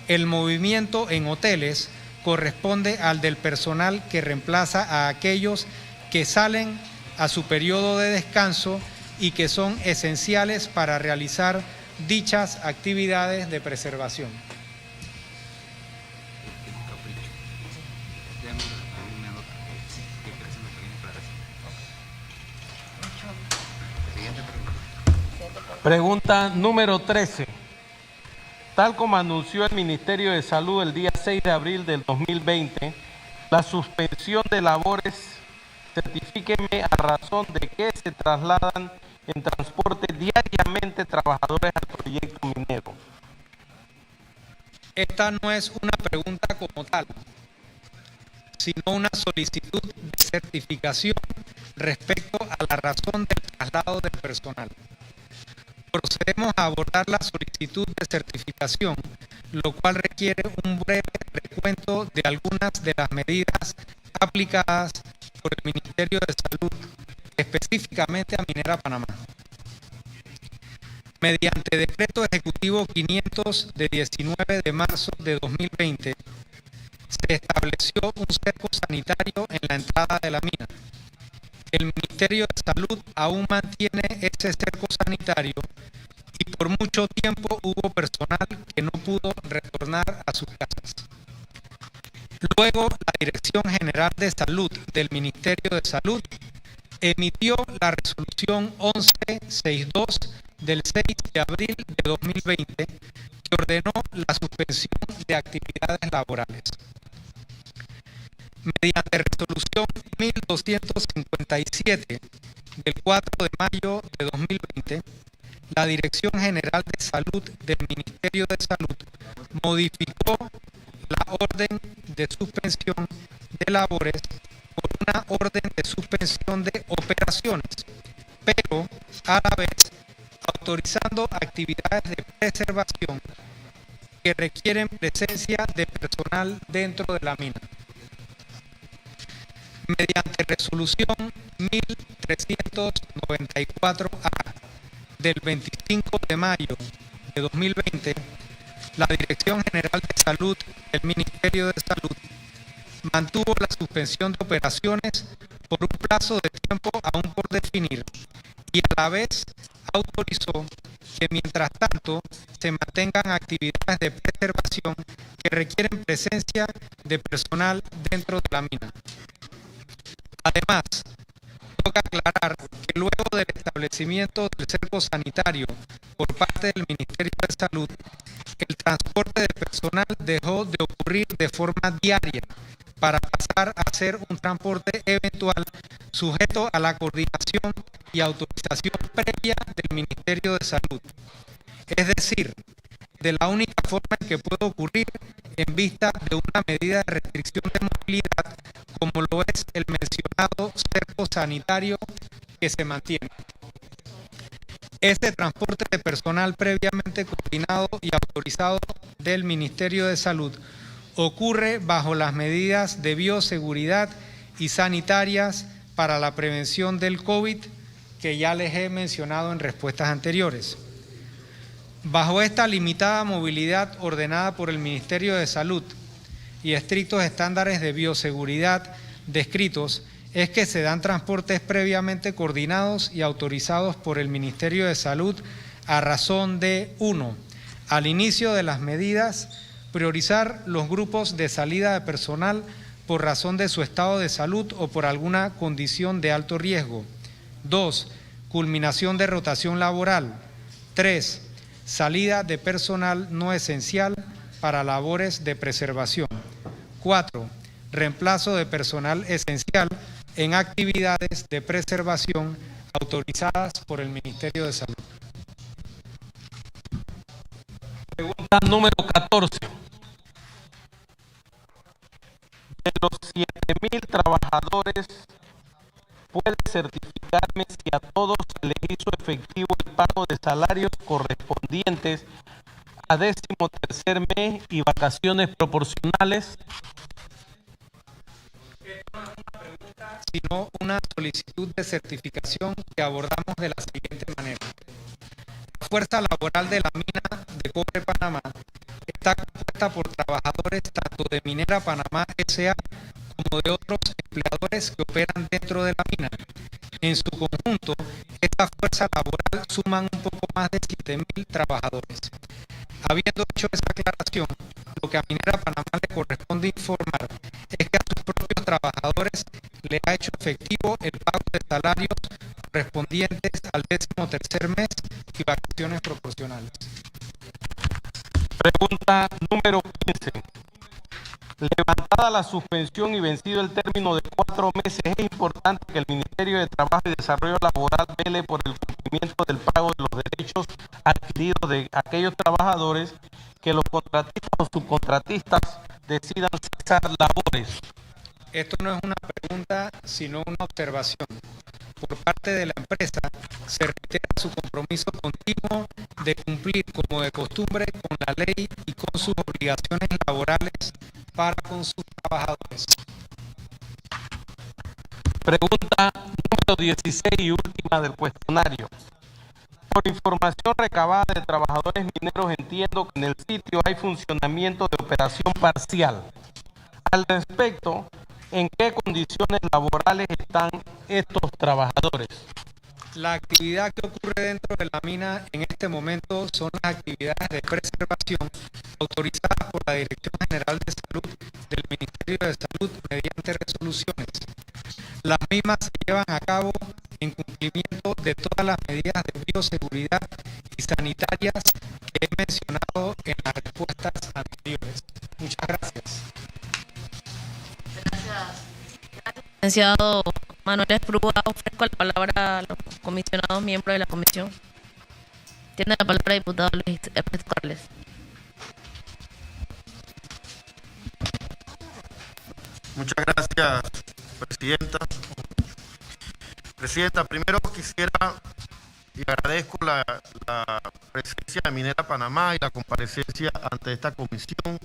El movimiento en hoteles corresponde al del personal que reemplaza a aquellos que salen a su periodo de descanso y que son esenciales para realizar dichas actividades de preservación. Pregunta número 13. Tal como anunció el Ministerio de Salud el día 6 de abril del 2020, la suspensión de labores, certifíqueme a razón de que se trasladan en transporte diariamente trabajadores al proyecto minero. Esta no es una pregunta como tal, sino una solicitud de certificación respecto a la razón del traslado del personal. Procedemos a abordar la solicitud de certificación, lo cual requiere un breve recuento de algunas de las medidas aplicadas por el Ministerio de Salud, específicamente a Minera Panamá. Mediante Decreto Ejecutivo 500 de 19 de marzo de 2020, se estableció un cerco sanitario en la entrada de la mina. El Ministerio de Salud aún mantiene ese cerco sanitario y por mucho tiempo hubo personal que no pudo retornar a sus casas. Luego, la Dirección General de Salud del Ministerio de Salud emitió la resolución 1162 del 6 de abril de 2020 que ordenó la suspensión de actividades laborales. Mediante resolución 1257 del 4 de mayo de 2020, la Dirección General de Salud del Ministerio de Salud modificó la orden de suspensión de labores por una orden de suspensión de operaciones, pero a la vez autorizando actividades de preservación que requieren presencia de personal dentro de la mina. Mediante resolución 1394A del 25 de mayo de 2020, la Dirección General de Salud del Ministerio de Salud mantuvo la suspensión de operaciones por un plazo de tiempo aún por definir y a la vez autorizó que mientras tanto se mantengan actividades de preservación que requieren presencia de personal dentro de la mina. Además, toca aclarar que luego del establecimiento del cerco sanitario por parte del Ministerio de Salud, el transporte de personal dejó de ocurrir de forma diaria para pasar a ser un transporte eventual sujeto a la coordinación y autorización previa del Ministerio de Salud. Es decir, de la única forma en que puede ocurrir en vista de una medida de restricción de movilidad como lo es el mencionado cerco sanitario que se mantiene. Este transporte de personal previamente coordinado y autorizado del Ministerio de Salud ocurre bajo las medidas de bioseguridad y sanitarias para la prevención del COVID que ya les he mencionado en respuestas anteriores. Bajo esta limitada movilidad ordenada por el Ministerio de Salud y estrictos estándares de bioseguridad descritos, es que se dan transportes previamente coordinados y autorizados por el Ministerio de Salud a razón de 1. Al inicio de las medidas, priorizar los grupos de salida de personal por razón de su estado de salud o por alguna condición de alto riesgo. 2. Culminación de rotación laboral. 3. Salida de personal no esencial para labores de preservación. 4. Reemplazo de personal esencial en actividades de preservación autorizadas por el Ministerio de Salud. Pregunta número 14. De los 7.000 trabajadores, ¿puede certificarme si a todos se les hizo efectivo el pago de salarios correspondientes a 13º mes y vacaciones proporcionales? Sino una solicitud de certificación que abordamos de la siguiente manera. La fuerza laboral de la mina de Cobre Panamá está compuesta por trabajadores tanto de Minera Panamá S.A. como de otros empleadores que operan dentro de la mina. En su conjunto, esta fuerza laboral suman un poco más de 7.000 trabajadores. Habiendo hecho esa aclaración, lo que a Minera Panamá le corresponde informar es que a sus propios trabajadores le ha hecho efectivo el pago de salarios correspondientes al 13º mes y vacaciones proporcionales. Pregunta número 15. Levantada la suspensión y vencido el término de 4 meses, es importante que el Ministerio de Trabajo y Desarrollo Laboral vele por el cumplimiento del pago de los derechos adquiridos de aquellos trabajadores que los contratistas o subcontratistas decidan cesar labores. Esto no es una pregunta, sino una observación. Por parte de la empresa se reitera su compromiso continuo de cumplir como de costumbre con la ley y con sus obligaciones laborales para con sus trabajadores. Pregunta número 16 y última del cuestionario. Por información recabada de trabajadores mineros, entiendo que en el sitio hay funcionamiento de operación parcial. Al respecto, ¿en qué condiciones laborales están estos trabajadores? La actividad que ocurre dentro de la mina en este momento son las actividades de preservación autorizadas por la Dirección General de Salud del Ministerio de Salud mediante resoluciones. Las mismas se llevan a cabo en cumplimiento de todas las medidas de bioseguridad y sanitarias que he mencionado en las respuestas anteriores. Muchas gracias. Licenciado Manuel Esprúa, ofrezco la palabra a los comisionados miembros de la comisión. Tiene la palabra el diputado Luis Ernesto Carles. Muchas gracias, Presidenta. Presidenta, primero quisiera y agradezco la presencia de Minera Panamá y la comparecencia ante esta comisión.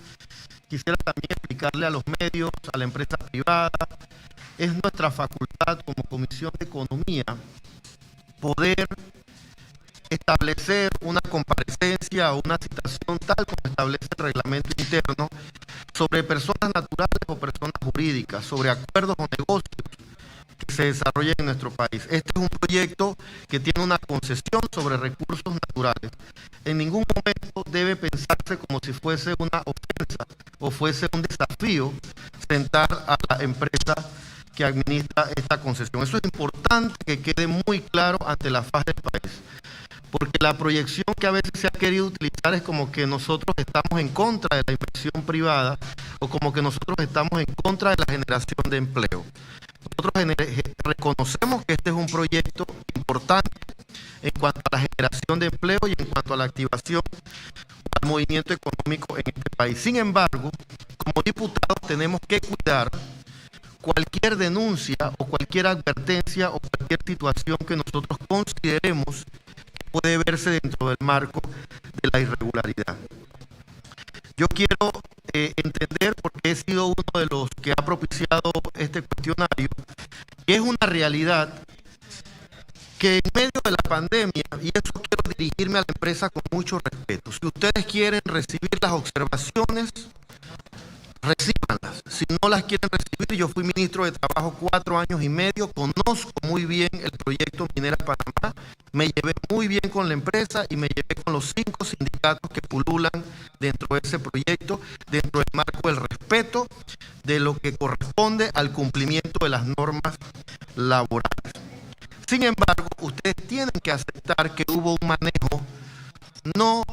Quisiera también explicarle a los medios, a la empresa privada, es nuestra facultad como Comisión de Economía poder establecer una comparecencia o una citación tal como establece el reglamento interno sobre personas naturales o personas jurídicas, sobre acuerdos o negocios que se desarrollen en nuestro país. Este es un proyecto que tiene una concesión sobre recursos naturales. En ningún momento debe pensarse como si fuese una ofensa o fuese un desafío sentar a la empresa que administra esta concesión. Eso es importante que quede muy claro ante la faz del país, porque la proyección que a veces se ha querido utilizar es como que nosotros estamos en contra de la inversión privada o como que nosotros estamos en contra de la generación de empleo. Nosotros reconocemos que este es un proyecto importante en cuanto a la generación de empleo y en cuanto a la activación al movimiento económico en este país. Sin embargo, como diputados tenemos que cuidar cualquier denuncia o cualquier advertencia o cualquier situación que nosotros consideremos que puede verse dentro del marco de la irregularidad. Yo quiero entender, porque he sido uno de los que ha propiciado este cuestionario, que es una realidad que en medio de la pandemia, y eso quiero dirigirme a la empresa con mucho respeto, si ustedes quieren recibir las observaciones, recíbanlas. Si no las quieren recibir, yo fui ministro de Trabajo 4 años y medio, conozco muy bien el proyecto Minera Panamá, me llevé muy bien con la empresa y me llevé con los 5 sindicatos que pululan dentro de ese proyecto, dentro del marco del respeto de lo que corresponde al cumplimiento de las normas laborales. Sin embargo, ustedes tienen que aceptar que hubo un manejo no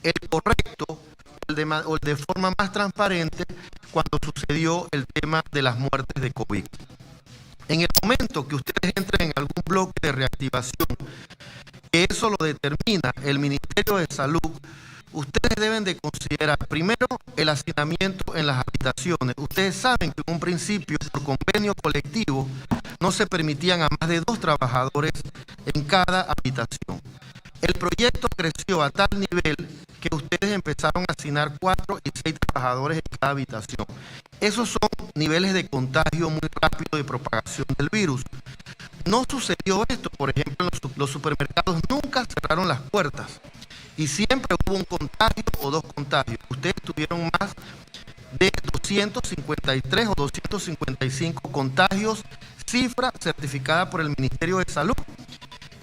el correcto o el de forma más transparente cuando sucedió el tema de las muertes de COVID. En el momento que ustedes entren en algún bloque de reactivación, que eso lo determina el Ministerio de Salud, ustedes deben de considerar primero el hacinamiento en las habitaciones. Ustedes saben que en un principio, por convenio colectivo, no se permitían a más de 2 trabajadores en cada habitación. El proyecto creció a tal nivel que ustedes empezaron a hacinar 4 y 6 trabajadores en cada habitación. Esos son niveles de contagio muy rápido de propagación del virus. No sucedió esto, por ejemplo, los supermercados nunca cerraron las puertas y siempre hubo un contagio o 2 contagios. Ustedes tuvieron más de 253 o 255 contagios, cifra certificada por el Ministerio de Salud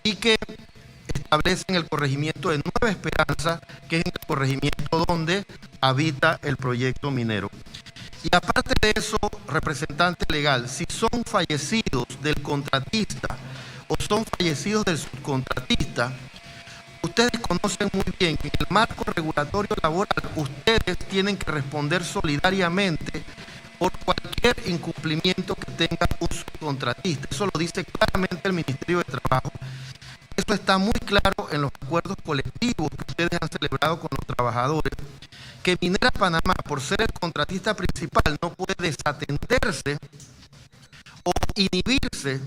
y que establecen el corregimiento de Nueva Esperanza, que es el corregimiento donde habita el proyecto minero. Y aparte de eso, representante legal, si son fallecidos del contratista o son fallecidos del subcontratista, ustedes conocen muy bien que en el marco regulatorio laboral ustedes tienen que responder solidariamente por cualquier incumplimiento que tenga un subcontratista. Eso lo dice claramente el Ministerio de Trabajo. Eso está muy claro en los acuerdos colectivos que ustedes han celebrado con los trabajadores que Minera Panamá, por ser el contratista principal, no puede desatenderse o inhibirse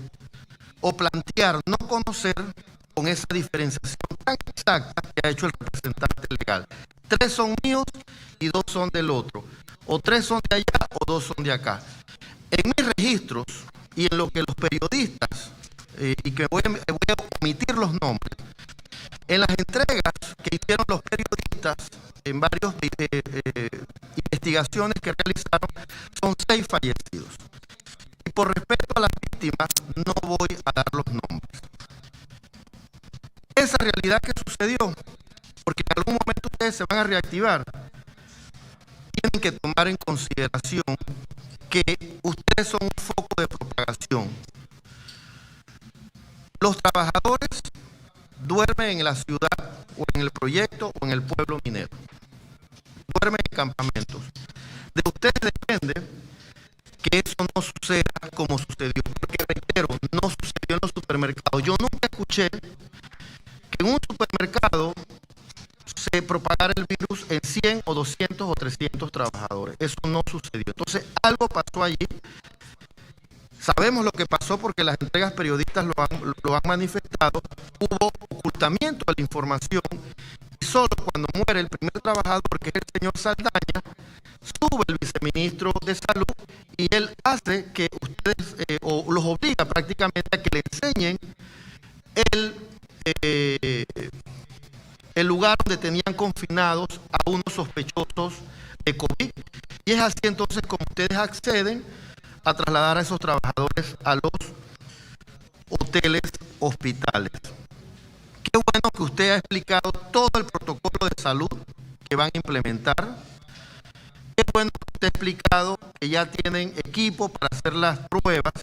o plantear no conocer con esa diferenciación tan exacta que ha hecho el representante legal. 3 son míos y 2 son del otro, o 3 son de allá o 2 son de acá. En mis registros y en lo que los periodistas, y que voy a omitir los nombres, en las entregas que hicieron los periodistas en varias investigaciones que realizaron, son 6 fallecidos. Y por respeto a las víctimas, no voy a dar los nombres. Esa realidad que sucedió, porque en algún momento ustedes se van a reactivar, tienen que tomar en consideración que ustedes son un foco de propagación. Los trabajadores duermen en la ciudad o en el proyecto o en el pueblo minero. Duermen en campamentos. De ustedes depende que eso no suceda como sucedió. Porque reitero, no sucedió en los supermercados. Yo nunca escuché que en un supermercado se propagara el virus en 100 o 200 o 300 trabajadores. Eso no sucedió. Entonces, algo pasó allí. Sabemos lo que pasó porque las entregas periodistas lo han manifestado. Hubo ocultamiento de la información y solo cuando muere el primer trabajador, que es el señor Saldaña, sube el viceministro de Salud y él hace que ustedes, o los obliga prácticamente a que le enseñen el lugar donde tenían confinados a unos sospechosos de COVID. Y es así entonces como ustedes acceden a trasladar a esos trabajadores a los hoteles, hospitales. Qué bueno que usted ha explicado todo el protocolo de salud que van a implementar. Qué bueno que usted ha explicado que ya tienen equipo para hacer las pruebas.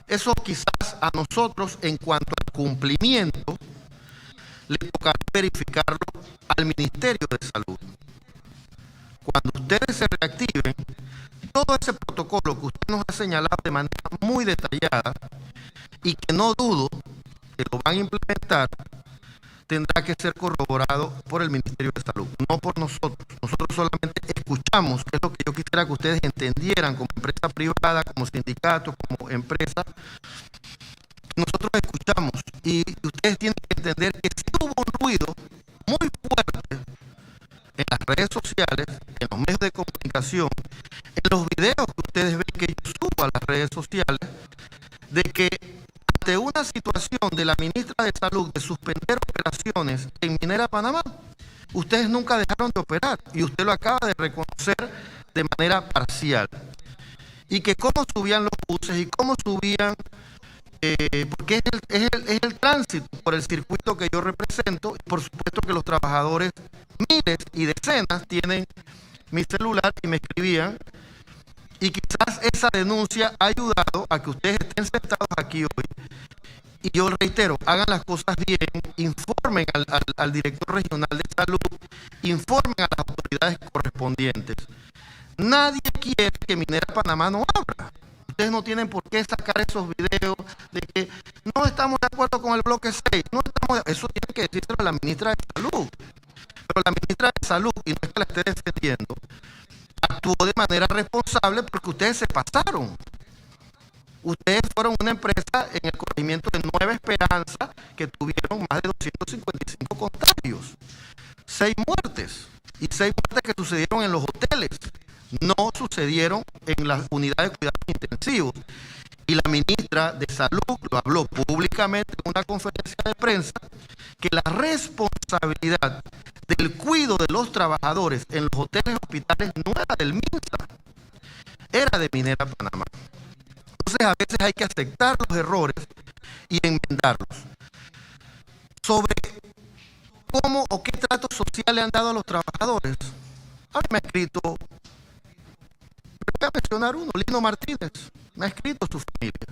Eso quizás a nosotros, en cuanto al cumplimiento, le tocará verificarlo al Ministerio de Salud. Cuando ustedes se reactiven, todo ese protocolo que usted nos ha señalado de manera muy detallada y que no dudo que lo van a implementar, tendrá que ser corroborado por el Ministerio de Salud, no por nosotros. Nosotros solamente escuchamos, que es lo que yo quisiera que ustedes entendieran como empresa privada, como sindicato, como empresa. Nosotros escuchamos y ustedes tienen que entender que sí hubo un ruido muy fuerte en las redes sociales, en los medios de comunicación, en los videos que ustedes ven que yo subo a las redes sociales, de que ante una situación de la ministra de Salud de suspender operaciones en Minera Panamá, ustedes nunca dejaron de operar y usted lo acaba de reconocer de manera parcial. Y que cómo subían los buses y cómo subían, porque es el tránsito por el circuito que yo represento, y por supuesto que los trabajadores, miles y decenas, tienen mi celular y me escribían, y quizás esa denuncia ha ayudado a que ustedes estén sentados aquí hoy. Y yo reitero, hagan las cosas bien, informen al director regional de salud, informen a las autoridades correspondientes. Nadie quiere que Minera Panamá no abra. Ustedes no tienen por qué sacar esos videos de que no estamos de acuerdo con el bloque 6. Eso tiene que decírselo a la ministra de Salud. Pero la ministra de Salud, y no es que la esté defendiendo, actuó de manera responsable porque ustedes se pasaron. Ustedes fueron una empresa en el corregimiento de Nueva Esperanza que tuvieron más de 255 contagios, 6 muertes, y 6 muertes que sucedieron en los hoteles, no sucedieron en las unidades de cuidados intensivos. Y la ministra de Salud lo habló públicamente en una conferencia de prensa, que la responsabilidad del cuidado de los trabajadores en los hoteles y hospitales no era del MINSA, era de Minera Panamá. Entonces a veces hay que aceptar los errores y enmendarlos. Sobre cómo o qué trato social le han dado a los trabajadores, a mí me ha escrito, voy a mencionar uno, Lino Martínez, me ha escrito su familia.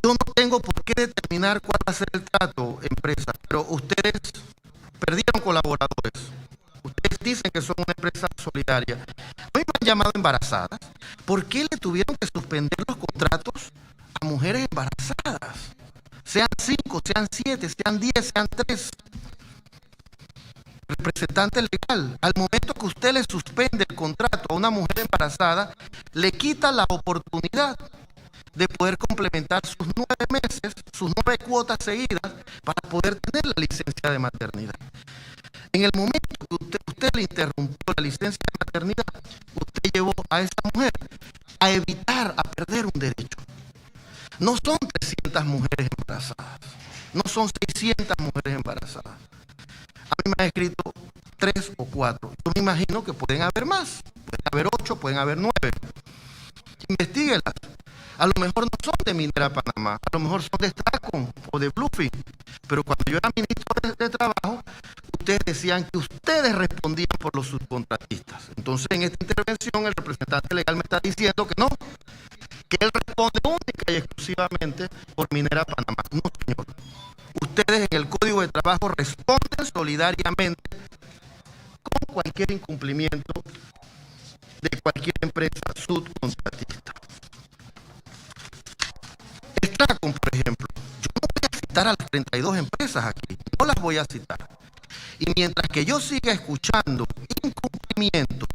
Yo no tengo por qué determinar cuál va a ser el trato, empresa, pero ustedes perdieron colaboradores. Ustedes dicen que son una empresa solidaria. Hoy me han llamado embarazadas. ¿Por qué le tuvieron que suspender los contratos a mujeres embarazadas? Sean 5, sean 7, sean 10, sean 3. representante legal, al momento que usted le suspende el contrato a una mujer embarazada, le quita la oportunidad de poder complementar sus 9 meses, sus 9 cuotas seguidas para poder tener la licencia de maternidad. En el momento que usted le interrumpió la licencia de maternidad, usted llevó a esa mujer a evitar, a perder un derecho. No son 300 mujeres embarazadas, no son 600 mujeres embarazadas. A mí me han escrito 3 o 4. Yo me imagino que pueden haber más, pueden haber 8, pueden haber 9. Investíguelas. A lo mejor no son de Minera Panamá, a lo mejor son de Stracon o de Bluefin. Pero cuando yo era ministro de Trabajo, ustedes decían que ustedes respondían por los subcontratistas. Entonces, en esta intervención, el representante legal me está diciendo que no, que él responde única y exclusivamente por Minera Panamá. No, señor. Ustedes en el Código de Trabajo responden solidariamente con cualquier incumplimiento de cualquier empresa subcontratista. Stracon, por ejemplo, yo no voy a citar a las 32 empresas aquí, no las voy a citar. Y mientras que yo siga escuchando incumplimientos,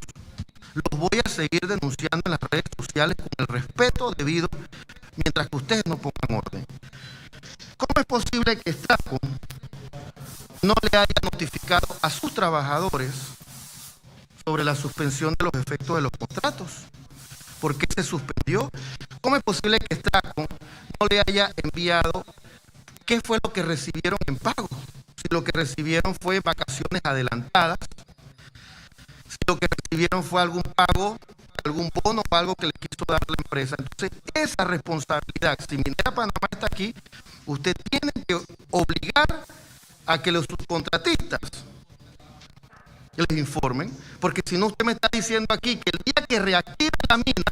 los voy a seguir denunciando en las redes sociales con el respeto debido, mientras que ustedes no pongan orden. ¿Cómo es posible que Stracon no le haya notificado a sus trabajadores sobre la suspensión de los efectos de los contratos? ¿Por qué se suspendió? ¿Cómo es posible que Stracon no le haya enviado qué fue lo que recibieron en pago? Si lo que recibieron fue vacaciones adelantadas, si lo que recibieron fue algún pago, algún bono o algo que le quiso dar la empresa. Entonces, esa responsabilidad, si Minera Panamá está aquí, usted tiene que obligar a que los subcontratistas les informen, porque si no, usted me está diciendo aquí que el día que reactive la mina,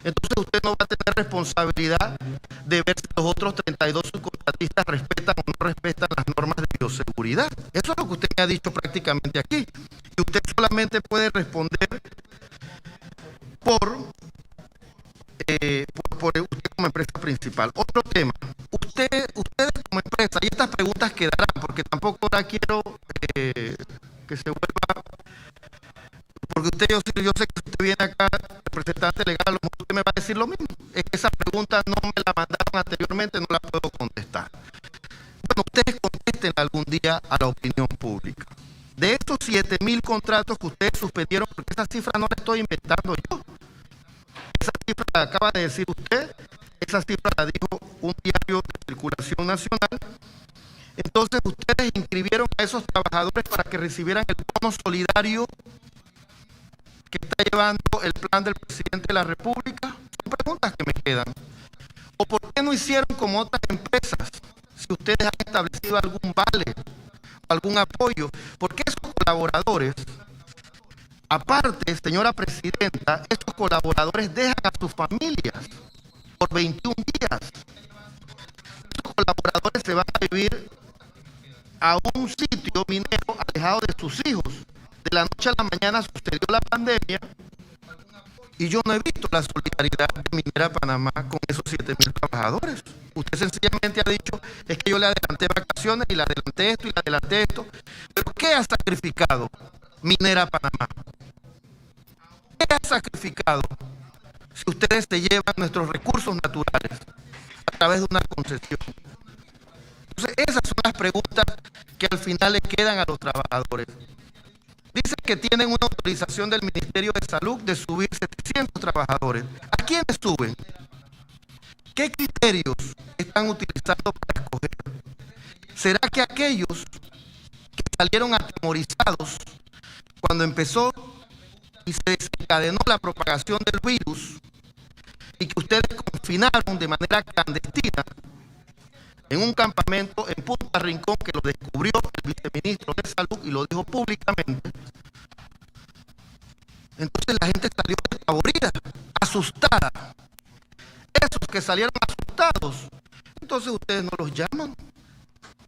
entonces usted no va a tener responsabilidad de ver si los otros 32 subcontratistas respetan o no respetan las normas de bioseguridad. Eso es lo que usted me ha dicho prácticamente aquí. Y usted solamente puede responder por usted como empresa principal. Otro tema, ustedes como empresa, y estas preguntas quedarán, porque tampoco ahora quiero que se vuelva, porque yo sé que usted viene acá, representante legal, a lo mejor usted me va a decir lo mismo. Es que esa pregunta no me la mandaron anteriormente, no la puedo contestar. Bueno, ustedes contesten algún día a la opinión pública. De estos 7.000 contratos que ustedes suspendieron, porque esa cifra no la estoy inventando yo. Esa cifra la acaba de decir usted, esa cifra la dijo un diario de circulación nacional. Entonces ustedes inscribieron a esos trabajadores para que recibieran el bono solidario que está llevando el plan del presidente de la República. Son preguntas que me quedan. ¿O por qué no hicieron como otras empresas? Si ustedes han establecido algún vale, algún apoyo, ¿por qué esos colaboradores, aparte, señora presidenta, estos colaboradores dejan a sus familias por 21 días? Estos colaboradores se van a vivir a un sitio minero alejado de sus hijos. De la noche a la mañana sucedió la pandemia y yo no he visto la solidaridad de Minera Panamá con esos 7.000 trabajadores. Usted sencillamente ha dicho, es que yo le adelanté vacaciones y le adelanté esto y le adelanté esto. ¿Pero qué ha sacrificado Minera Panamá? ¿Qué ha sacrificado si ustedes se llevan nuestros recursos naturales a través de una concesión? Entonces, esas son las preguntas que al final le quedan a los trabajadores. Dicen que tienen una autorización del Ministerio de Salud de subir 700 trabajadores. ¿A quiénes suben? ¿Qué criterios están utilizando para escoger? ¿Será que aquellos que salieron atemorizados cuando empezó y se desencadenó la propagación del virus y que ustedes confinaron de manera clandestina en un campamento en Punta Rincón, que lo descubrió el viceministro de Salud y lo dijo públicamente? Entonces la gente salió despavorida, asustada. Esos que salieron asustados, entonces ustedes no los llaman.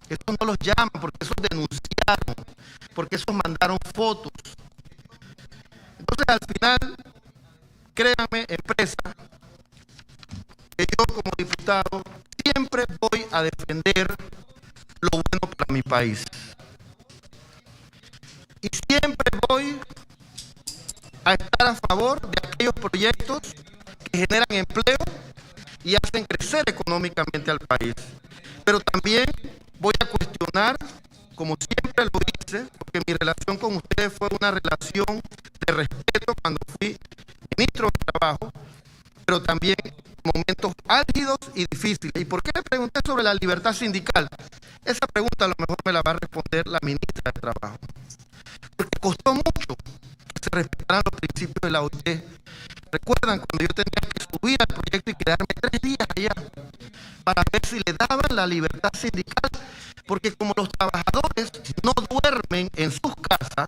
Esos no los llaman porque esos denunciaron, porque esos mandaron fotos. Entonces al final, créanme, empresa, que yo como diputado siempre voy a defender lo bueno para mi país. y siempre voy a estar a favor de aquellos proyectos que generan empleo y hacen crecer económicamente al país. Pero también voy a cuestionar, como siempre lo hice, porque mi relación con ustedes fue una relación de respeto cuando fui ministro de Trabajo, pero también momentos álgidos y difíciles. ¿Y por qué le pregunté sobre la libertad sindical? Esa pregunta a lo mejor me la va a responder la ministra de Trabajo. Porque costó mucho que se respetaran los principios de la OIT. Recuerdan cuando yo tenía que subir al proyecto y quedarme 3 días allá para ver si le daban la libertad sindical, porque como los trabajadores no duermen en sus casas,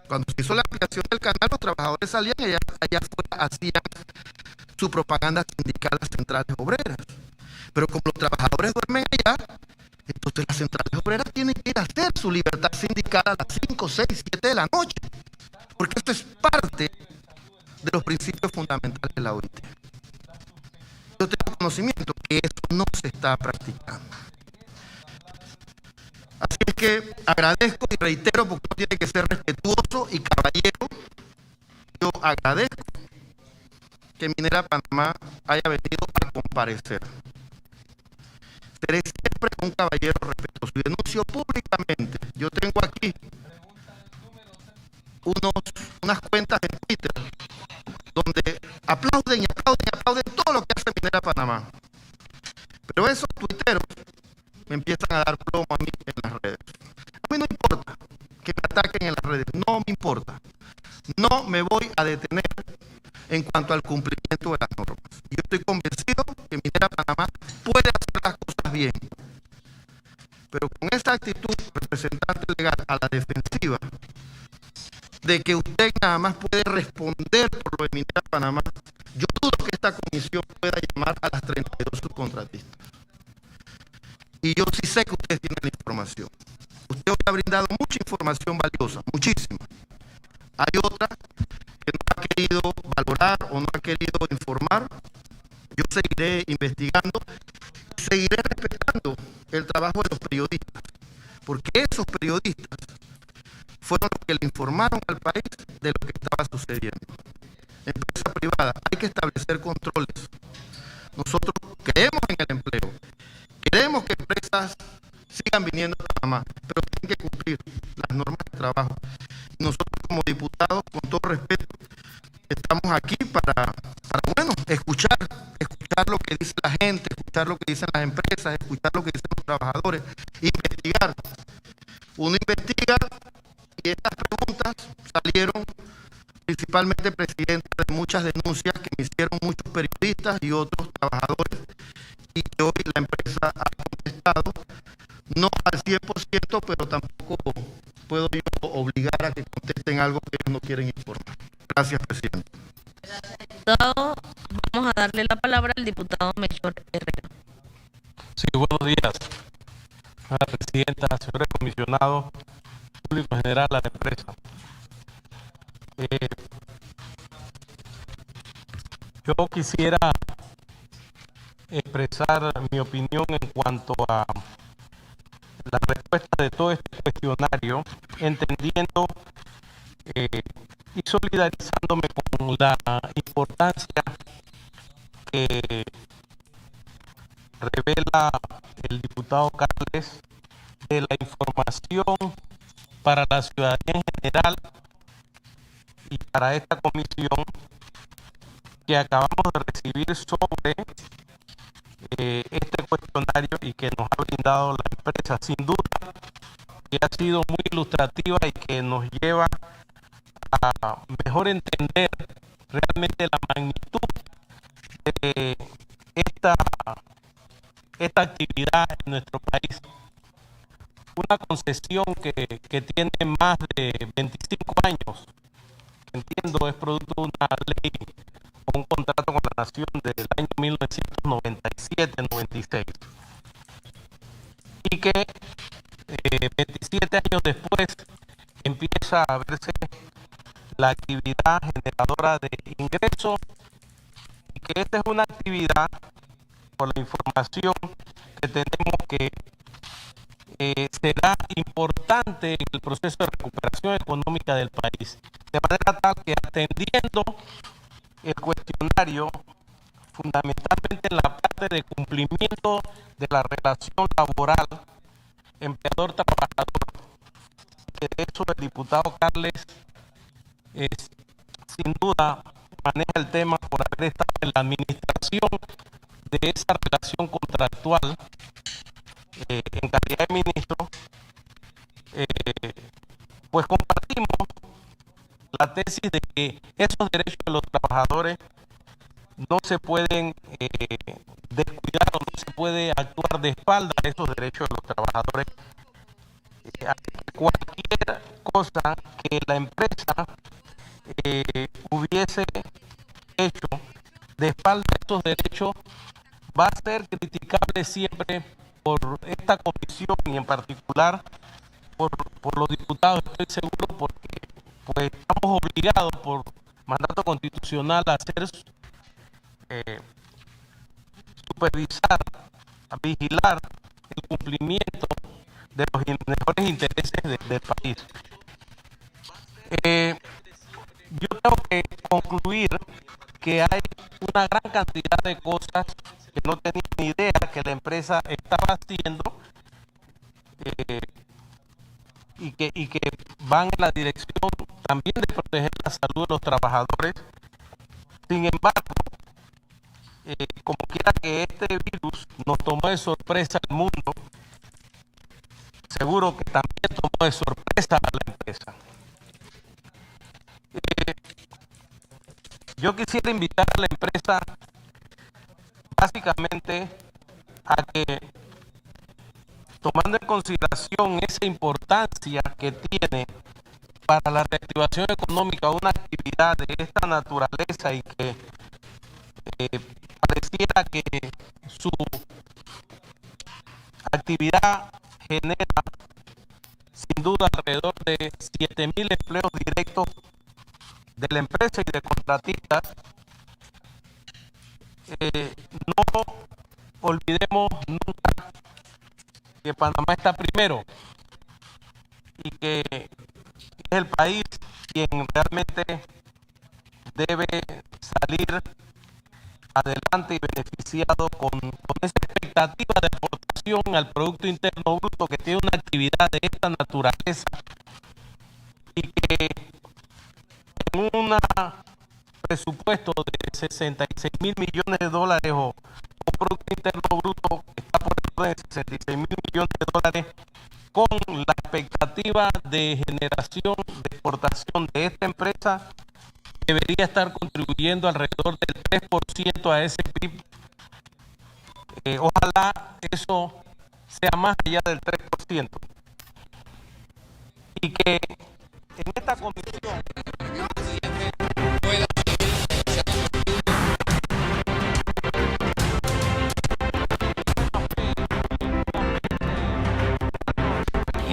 cuando se hizo la ampliación del canal, los trabajadores salían allá afuera, hacían su propaganda sindical a las centrales obreras. Pero como los trabajadores duermen allá, entonces las centrales obreras tienen que ir a hacer su libertad sindical a las 5, 6, 7 de la noche, porque esto es parte de los principios fundamentales de la OIT. Yo tengo conocimiento que eso no se está practicando. Así es que agradezco y reitero, porque uno tiene que ser respetuoso y caballero. Yo agradezco que Minera Panamá haya venido a comparecer. Seré siempre un caballero respetuoso y denuncio públicamente. Yo tengo aquí unas cuentas en Twitter donde aplauden y aplauden y aplauden todo lo que hace Minera Panamá. Pero esos tuiteros me empiezan a dar plomo a mí en las redes. A mí no importa que me ataquen en las redes, no me importa. No me voy a detener en cuanto al cumplimiento de las normas. Yo estoy convencido que Minera Panamá puede hacer las cosas bien. Pero con esa actitud, representante legal, a la defensiva, de que usted nada más puede responder por lo de Minera Panamá, yo dudo que esta comisión pueda llamar a las 32 subcontratistas. Y yo sí sé que ustedes tienen la información. Usted hoy ha brindado mucha información valiosa, muchísima. Hay otra que no ha querido valorar o no ha querido informar. Yo seguiré investigando y seguiré respetando el trabajo de los periodistas, porque esos periodistas fueron los que le informaron al país de lo que estaba sucediendo. Empresa privada, hay que establecer controles. Nosotros creemos en el empleo, queremos que empresas sigan viniendo a Panamá, pero tienen que cumplir las normas de trabajo. Nosotros como diputados, con todo respeto, estamos aquí para bueno, escuchar lo que dice la gente, escuchar lo que dicen las empresas, escuchar lo que dicen los trabajadores, investigar. Uno investiga y estas preguntas salieron principalmente, presidente, de muchas denuncias que me hicieron muchos periodistas y otros trabajadores, y que hoy la empresa ha contestado, no al 100%, pero tampoco puedo yo obligar a que contesten algo que ellos no quieren informar. Gracias, presidente. Diputado, vamos a darle la palabra al diputado Melchor Herrera. Sí, buenos días, señora presidenta, señores comisionados, público general de la empresa. Yo quisiera expresar mi opinión en cuanto a la respuesta de todo este cuestionario, entendiendo y solidarizándome con la importancia que revela el diputado Carles de la información para la ciudadanía en general y para esta comisión que acabamos de recibir sobre este cuestionario y que nos ha brindado la empresa. Sin duda que ha sido muy ilustrativa y que nos lleva a mejor entender realmente la magnitud de esta actividad en nuestro país. Una concesión que tiene más de 25 años, que entiendo es producto de una ley o un contrato con la nación del año 1997-96, y que 27 años después empieza a verse la actividad generadora de ingresos, y que esta es una actividad, por la información que tenemos, que será importante en el proceso de recuperación económica del país. De manera tal que atendiendo el cuestionario, fundamentalmente en la parte de cumplimiento de la relación laboral empleador-trabajador, que de eso el diputado Carles sin duda maneja el tema por haber estado en la administración de esa relación contractual en calidad de ministro, pues compartimos la tesis de que esos derechos de los trabajadores no se pueden descuidar o no se puede actuar de espalda a esos derechos de los trabajadores. Así que cualquier cosa que la empresa hubiese hecho de espalda a estos derechos va a ser criticable siempre por esta comisión y en particular por los diputados, estoy seguro, porque pues estamos obligados por mandato constitucional a hacer supervisar, a vigilar el cumplimiento de los mejores intereses del país. Yo tengo que concluir que hay una gran cantidad de cosas que no tenía ni idea que la empresa estaba haciendo y que van en la dirección también de proteger la salud de los trabajadores. Sin embargo, como quiera que este virus nos tomó de sorpresa al mundo, seguro que también tomó de sorpresa a la empresa. Yo quisiera invitar a la empresa básicamente a que, tomando en consideración esa importancia que tiene para la reactivación económica una actividad de esta naturaleza y que pareciera que su actividad genera sin duda alrededor de 7.000 empleos directos de la empresa y de contratistas, no olvidemos nunca que Panamá está primero y que es el país quien realmente debe salir adelante y beneficiado con esa expectativa de aportación al Producto Interno Bruto que tiene una actividad de esta naturaleza y que en un presupuesto de 66.000 millones de dólares o un Producto Interno Bruto que está por el orden de 66.000 millones de dólares, con la expectativa de generación de exportación de esta empresa, debería estar contribuyendo alrededor del 3% a ese PIB. Ojalá eso sea más allá del 3%. Y que en esta comisión nos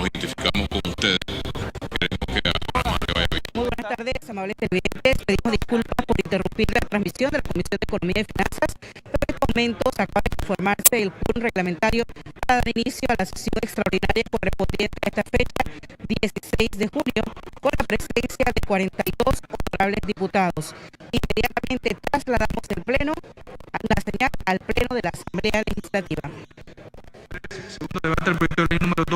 identificamos con ustedes. Queremos que a Panamá le vaya bien. Muy buenas tardes, amables televidentes. Pedimos disculpas por interrumpir la transmisión de la Comisión de Economía y Finanzas. En estos momentos acaba de informarse el quórum reglamentario para dar inicio a la sesión extraordinaria correspondiente a esta fecha, 16 de junio, con la presencia de 42 honorables diputados. Inmediatamente trasladamos el pleno, la señal al pleno de la Asamblea Legislativa. Segundo debate del proyecto de ley número 2.